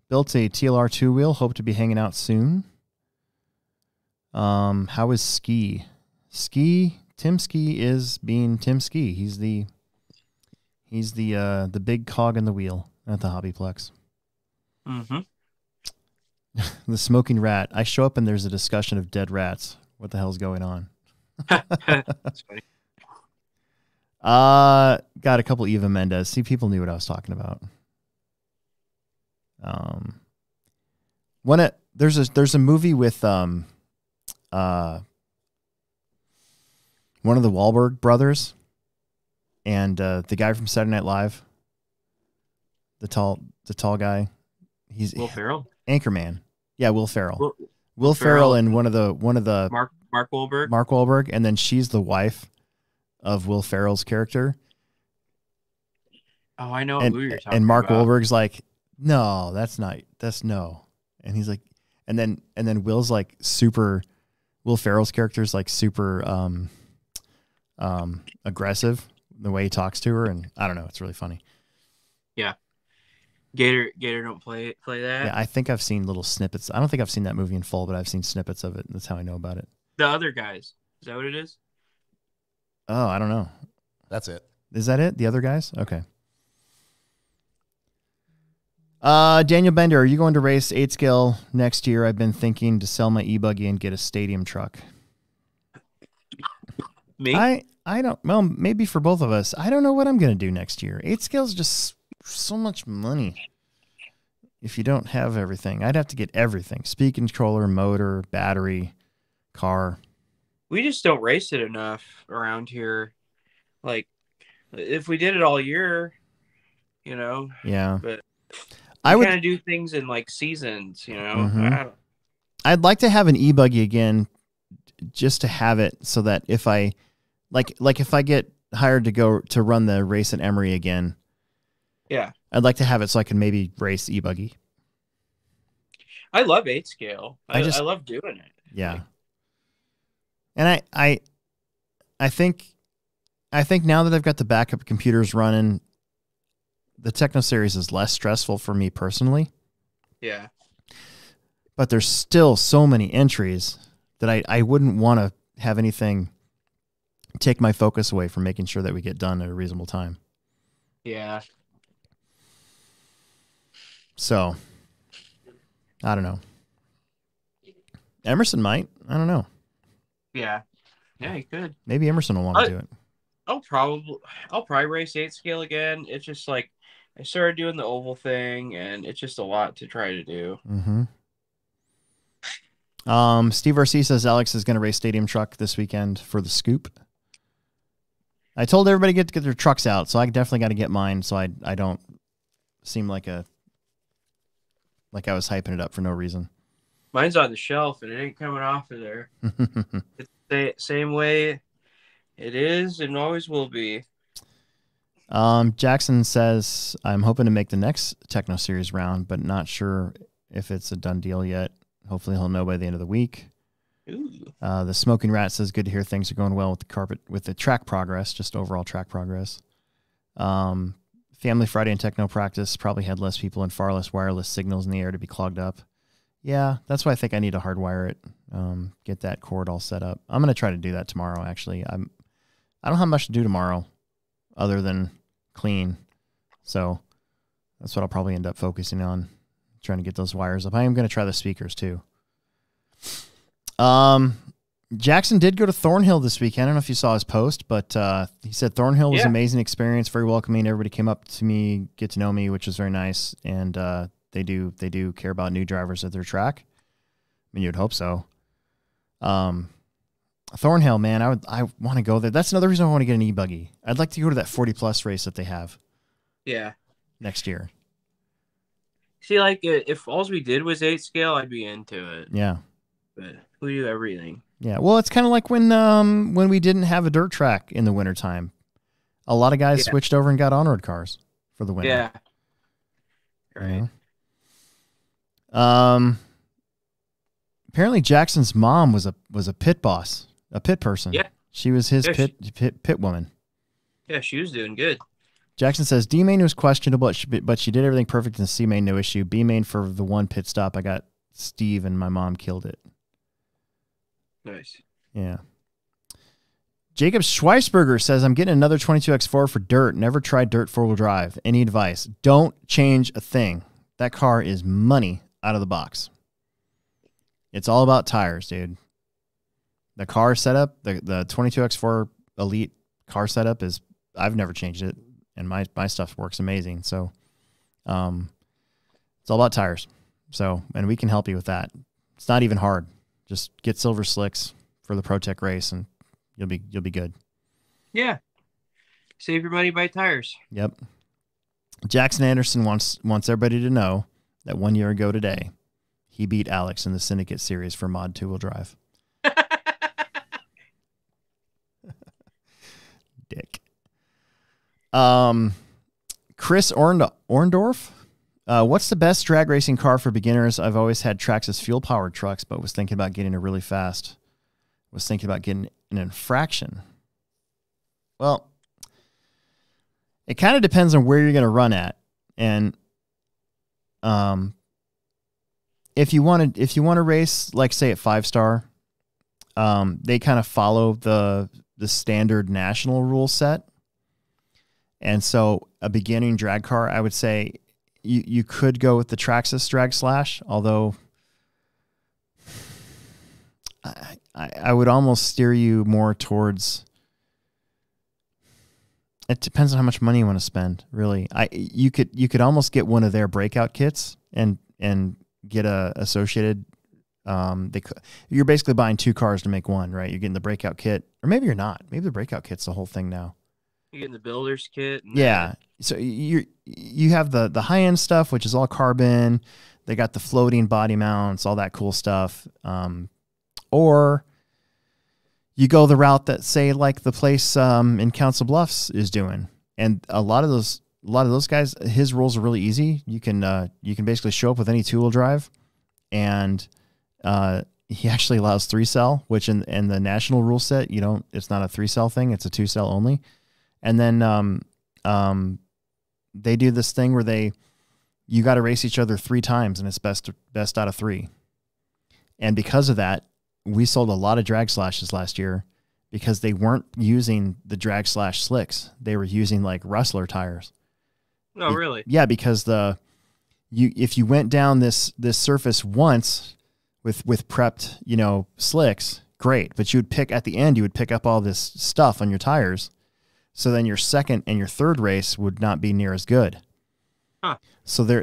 built a TLR 2-wheel. Hope to be hanging out soon. How is Ski? Tim Ski is being Tim Ski. He's the big cog in the wheel at the Hobbyplex. Mm-hmm. The smoking rat. I show up and there's a discussion of dead rats. What the hell's going on? That's funny. Got a couple Eva Mendes. See, people knew what I was talking about. There's a movie with one of the Wahlberg brothers and the guy from Saturday Night Live. The tall guy. He's Will Ferrell? Anchorman. Yeah, Will Ferrell. Will Ferrell and one of the Mark Wahlberg. Mark Wahlberg, and then she's the wife of Will Ferrell's character. Oh, I know what movie you're talking about. And Mark Wahlberg's like, no, that's no. And he's like, and then Will's like Will Ferrell's character's like super aggressive the way he talks to her, and I don't know, it's really funny. Yeah. Gator don't play that. Yeah, I think I've seen little snippets. I don't think I've seen that movie in full, but I've seen snippets of it. That's how I know about it. The other guys. Is that what it is? Oh, I don't know. That's it. Is that it? The other guys? Okay. Daniel Bender, are you going to race 8 scale next year? I've been thinking to sell my e-buggy and get a stadium truck. Me? I don't, well, maybe for both of us. I don't know what I'm going to do next year. 8 scale is just so much money. If you don't have everything, I'd have to get everything. Speed controller, motor, battery, car. We just don't race it enough around here. Like, if we did it all year, you know. Yeah. But I would kind of do things in like seasons, you know. Mm-hmm. I'd like to have an e-buggy again, just to have it so that if I, like if I get hired to go to run the race at Emory again, yeah, I'd like to have it so I can maybe race e-buggy. I love 8 scale. I just love doing it. Yeah. Like, and I think now that I've got the backup computers running, the Techno Series is less stressful for me personally. Yeah. But there's still so many entries that I wouldn't want to have anything take my focus away from making sure that we get done at a reasonable time. Yeah. So, I don't know. Emerson might. I don't know. Yeah. Yeah, you could. Maybe Emerson will want to do it. I'll probably race 8 scale again. It's just like I started doing the oval thing, and it's just a lot to try to do. Mm-hmm. Steve RC says Alex is going to race stadium truck this weekend for the scoop. I told everybody to get their trucks out, so I definitely got to get mine so I don't seem like I was hyping it up for no reason. Mine's on the shelf, and it ain't coming off of there. It's the same way it is and always will be. Jackson says, I'm hoping to make the next Techno Series round, but not sure if it's a done deal yet. Hopefully he'll know by the end of the week. Ooh. The Smoking Rat says, good to hear things are going well with the track progress, just overall track progress. Family Friday and Techno Practice probably had less people and far less wireless signals in the air to be clogged up. Yeah, that's why I think I need to hardwire it, get that cord all set up. I'm going to try to do that tomorrow, actually. I don't have much to do tomorrow other than clean. So that's what I'll probably end up focusing on, trying to get those wires up. I am going to try the speakers too. Jackson did go to Thornhill this weekend. I don't know if you saw his post, but he said Thornhill was an amazing experience, very welcoming. Everybody came up to me, get to know me, which was very nice. And they do care about new drivers at their track. I mean, you'd hope so. Thornhill, man, I want to go there. That's another reason I want to get an e-buggy. I'd like to go to that 40+ race that they have. Yeah. Next year. See, like, if all we did was 8 scale, I'd be into it. Yeah. But we do everything. Yeah. Well, it's kind of like when we didn't have a dirt track in the wintertime. A lot of guys switched over and got on-road cars for the winter. Yeah. Right. You know? Apparently Jackson's mom was a pit boss, a pit person. Yeah. She was his pit woman. Yeah, she was doing good. Jackson says D main was questionable, but she did everything perfect in C main, no issue. B main for the one pit stop, I got Steve and my mom killed it. Nice. Yeah. Jacob Schweisberger says, I'm getting another 22X4 for dirt. Never tried dirt 4-wheel drive. Any advice? Don't change a thing. That car is money out of the box. It's all about tires, dude. The car setup, the 22X4 Elite car setup is, I've never changed it, and my stuff works amazing. So it's all about tires. So, and we can help you with that. It's not even hard. Just get silver slicks for the ProTech race and you'll be good. Yeah. Save your money, buy tires. Yep. Jackson Anderson wants everybody to know that 1 year ago today, he beat Alex in the Syndicate Series for Mod 2-wheel drive. Dick. Chris Orndorff. What's the best drag racing car for beginners? I've always had Traxxas fuel-powered trucks, but was thinking about getting a really fast. Was thinking about getting an infraction. Well, It kind of depends on where you're going to run at, and if you want to race, like say at 5-star, they kind of follow the standard national rule set, and so a beginning drag car, I would say you could go with the Traxxas drag slash, although I would almost steer you more towards. It depends on how much money you want to spend, really. You could almost get one of their breakout kits and get a associated. You're basically buying 2 cars to make one, right? You're getting the breakout kit, or maybe you're not. Maybe the breakout kit's the whole thing now. You're getting the builder's kit. Yeah. So you have the high end stuff, which is all carbon. They got the floating body mounts, all that cool stuff. Or you go the route that, say, like the place in Council Bluffs is doing, and a lot of those guys, his rules are really easy. You can basically show up with any 2-wheel drive, and he actually allows 3-cell, which in the national rule set, it's not a 3-cell thing; it's a 2-cell only. And then they do this thing where you got to race each other 3 times, and it's best out of 3. And because of that, we sold a lot of drag slashes last year because they weren't using the drag slash slicks. They were using like Rustler tires. Oh, really? Yeah, because if you went down this surface once with prepped, slicks, great. But at the end, you would pick up all this stuff on your tires. So then your second and your third race would not be near as good. Huh. So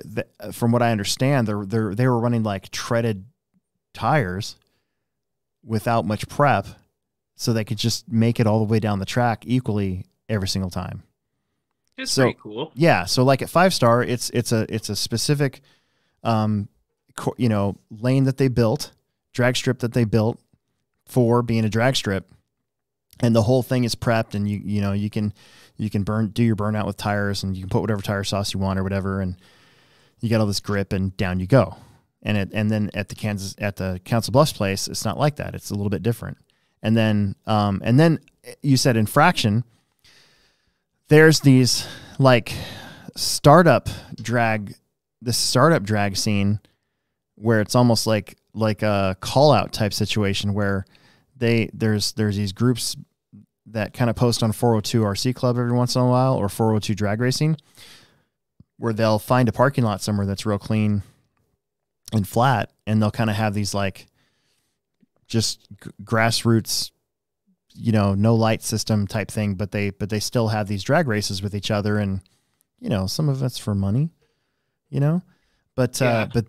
from what I understand, they were running like treaded tires without much prep, so they could just make it all the way down the track equally every single time. It's pretty cool. Yeah. So like at 5-star, it's a specific, lane that they built, drag strip that they built for being a drag strip. And the whole thing is prepped, and you can do your burnout with tires, and you can put whatever tire sauce you want or whatever, and you get all this grip, and down you go. And then at the Council Bluffs place, it's not like that. It's a little bit different. And then you said in Fraction, there's these like startup drag scene where it's almost like a call out type situation where there's these groups that kind of post on 402 RC Club every once in a while, or 402 Drag Racing, where they'll find a parking lot somewhere that's real clean and flat, and they'll kind of have these like just grassroots, no light system type thing, but they still have these drag races with each other, and some of it's for money, but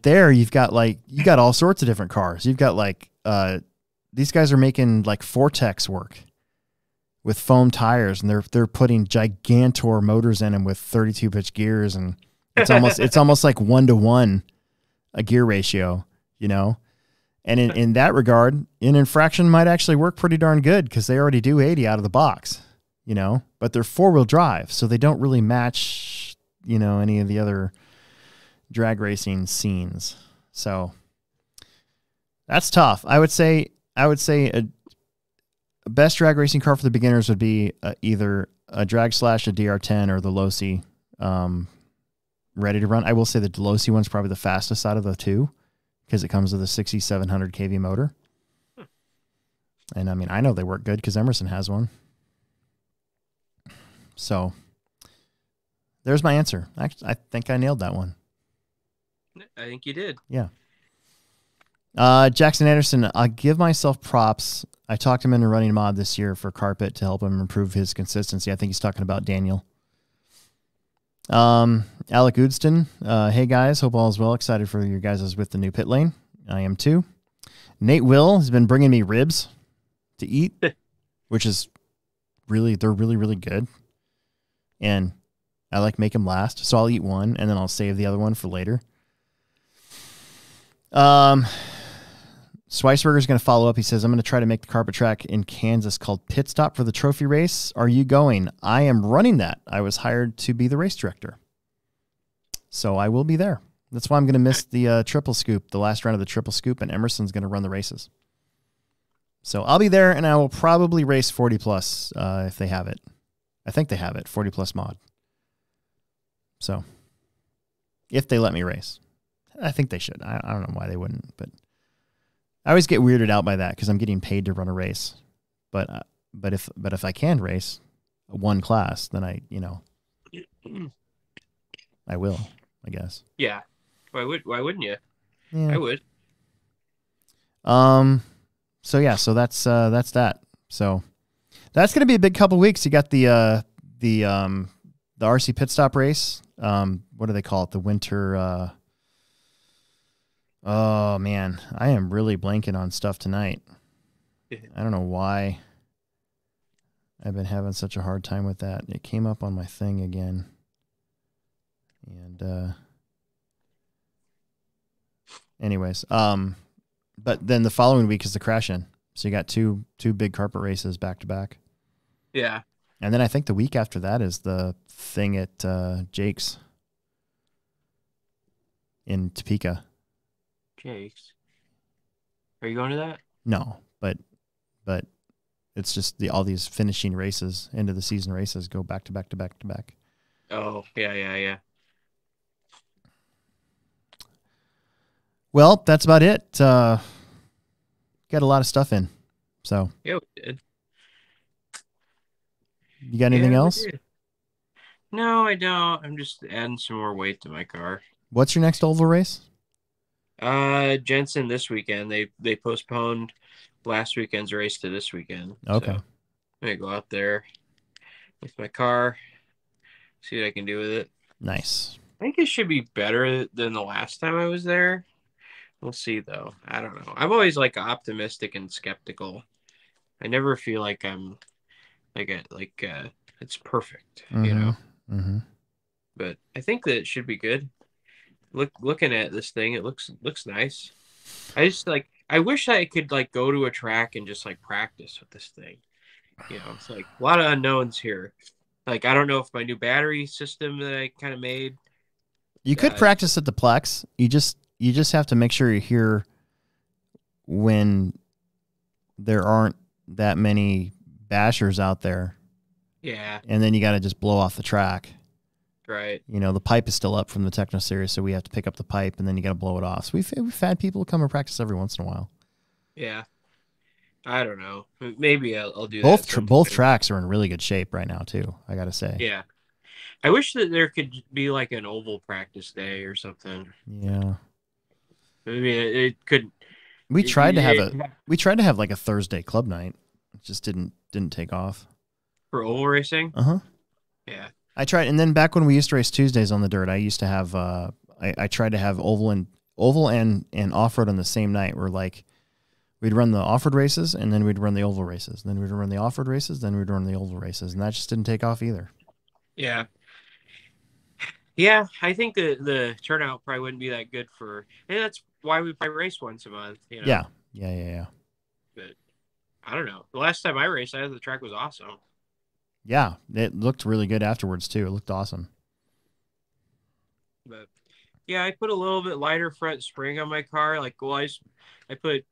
there you got all sorts of different cars. You've got like these guys are making like Vortex work with foam tires, and they're putting Gigantor motors in them with 32-pitch gears, and it's almost like 1-to-1 a gear ratio, and in that regard, an Infraction might actually work pretty darn good because they already do 80 out of the box, but they're 4-wheel drive, so they don't really match, any of the other drag racing scenes. So that's tough. I would say a best drag racing car for the beginners would be either a drag slash, a DR10, or the Losi, ready to run. I will say the Delosi one's probably the fastest out of the two because it comes with a 6,700 kV motor. And I mean, I know they work good because Emerson has one. So there's my answer. I think I nailed that one. I think you did. Yeah. Jackson Anderson, I'll give myself props. I talked him into running a mod this year for carpet to help him improve his consistency. I think he's talking about Daniel. Alec Goodston, hey guys, hope all is well. Excited for your guys with the new pit lane. I am too. Nate Will has been bringing me ribs to eat, which is they're really, really good. And I like make them last. So I'll eat one and then I'll save the other one for later. Schweisberger is going to follow up. He says, I'm going to try to make the carpet track in Kansas called Pit Stop for the trophy race. Are you going? I am running that. I was hired to be the race director. So I will be there. That's why I'm going to miss the triple scoop, the last round of the triple scoop, and Emerson's going to run the races. So I'll be there, and I will probably race 40 plus if they have it. I think they have it, 40 plus mod. So if they let me race, I think they should. I don't know why they wouldn't, but I always get weirded out by that because I'm getting paid to run a race. But if I can race one class, then I will, I guess. Yeah. Why wouldn't you? Yeah. I would. So yeah, so that's that. So that's gonna be a big couple weeks. You got the RC pit stop race. What do they call it? The winter. Oh man, I am really blanking on stuff tonight. I don't know why. I've been having such a hard time with that. It came up on my thing again, and anyways, but then the following week is the crash in. So you got two big carpet races back to back. Yeah. And then I think the week after that is the thing at Jake's in Topeka. Jake's. Are you going to that? No, but it's just all these finishing races, end of the season races go back to back to back to back. Oh, yeah. Well, that's about it. Got a lot of stuff in. So Yeah, we did. You got anything else? No, I don't. I'm just adding some more weight to my car. What's your next oval race? Jensen this weekend. They postponed last weekend's race to this weekend. Okay. So I'm gonna go out there with my car, see what I can do with it. Nice. I think it should be better than the last time I was there. We'll see though. I don't know. I'm always like optimistic and skeptical. I never feel like I'm it's perfect, you know. Mm-hmm. But I think that it should be good. Looking at this thing, it looks nice. I wish I could like go to a track and just like practice with this thing. You know, it's like a lot of unknowns here. Like I don't know if my new battery system that I kind of made. You could practice at the Plex. You just have to make sure you're here when there aren't that many bashers out there. Yeah. And then you got to just blow off the track. Right. You know, the pipe is still up from the Techno Series, so we have to pick up the pipe and then you got to blow it off. So we've had people come and practice every once in a while. Yeah. I don't know. Maybe I'll do both that. Both tracks are in really good shape right now too, I got to say. Yeah. I wish that there could be like an oval practice day or something. Yeah. I mean, it could. We tried to have like a Thursday club night. It just didn't take off. For oval racing? Uh-huh. Yeah. I tried, and then back when we used to race Tuesdays on the dirt, I used to have I tried to have oval and off-road on the same night. Where like we'd run the off-road races and then we'd run the oval races. Then we'd run the off-road races, then we'd run the oval races, and that just didn't take off either. Yeah. Yeah, I think the turnout probably wouldn't be that good and that's why we probably race once a month, you know. Yeah. But I don't know. The last time I raced, the track was awesome. Yeah, it looked really good afterwards too. It looked awesome. But yeah, I put a little bit lighter front spring on my car. Like, well, I put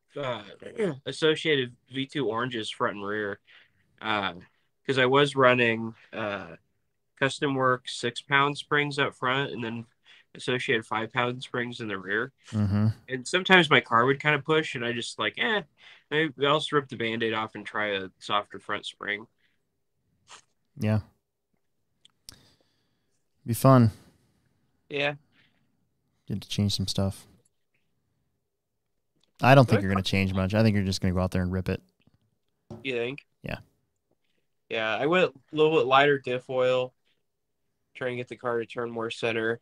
associated V2 oranges front and rear, because I was running Custom Works 6-pound springs up front and then associated 5-pound springs in the rear. Mm-hmm. And sometimes my car would kind of push, and I just like, maybe I'll just rip the Band-Aid off and try a softer front spring. Yeah. Be fun. Yeah. Get to change some stuff. I don't think you're going to change much. I think you're just going to go out there and rip it. You think? Yeah. Yeah, I went a little bit lighter diff oil, trying to get the car to turn more center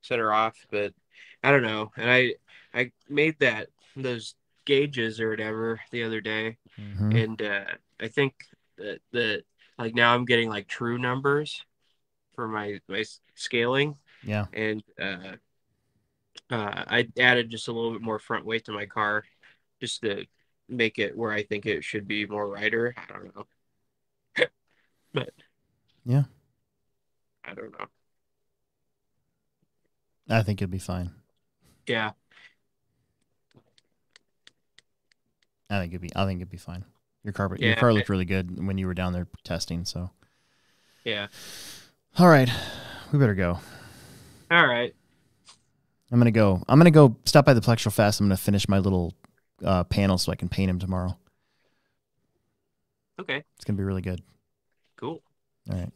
off, but I don't know. And I made those gauges or whatever the other day, and I think that like now I'm getting like true numbers for my scaling. Yeah. And I added just a little bit more front weight to my car just to make it where I think it should be more rider. I don't know. But yeah, I don't know. I think it'll be fine. Yeah. I think it'd be fine. Your car looked really good when you were down there testing, so. Yeah. All right. we better go. All right. I'm gonna go stop by the Plex real fast. I'm gonna finish my little panel so I can paint him tomorrow. Okay. It's gonna be really good. Cool. All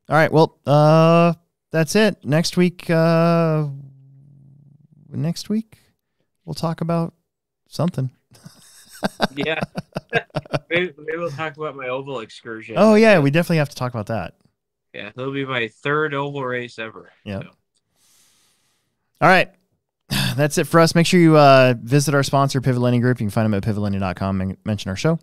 right. Well, that's it. Next week we'll talk about something. Yeah. maybe we'll talk about my oval excursion. Oh yeah, we definitely have to talk about that. Yeah, it'll be my 3rd oval race ever. Yeah. So. All right. That's it for us. Make sure you visit our sponsor, Pivot Lending Group. You can find them at pivotlending.com and mention our show.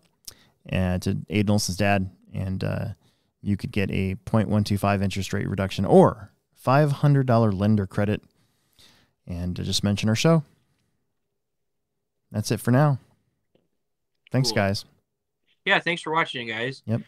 And to Aiden Olson's dad. And you could get a 0.125 interest rate reduction or $500 lender credit. And just mention our show. That's it for now. Thanks, Cool. guys. Yeah, thanks for watching, guys. Yep.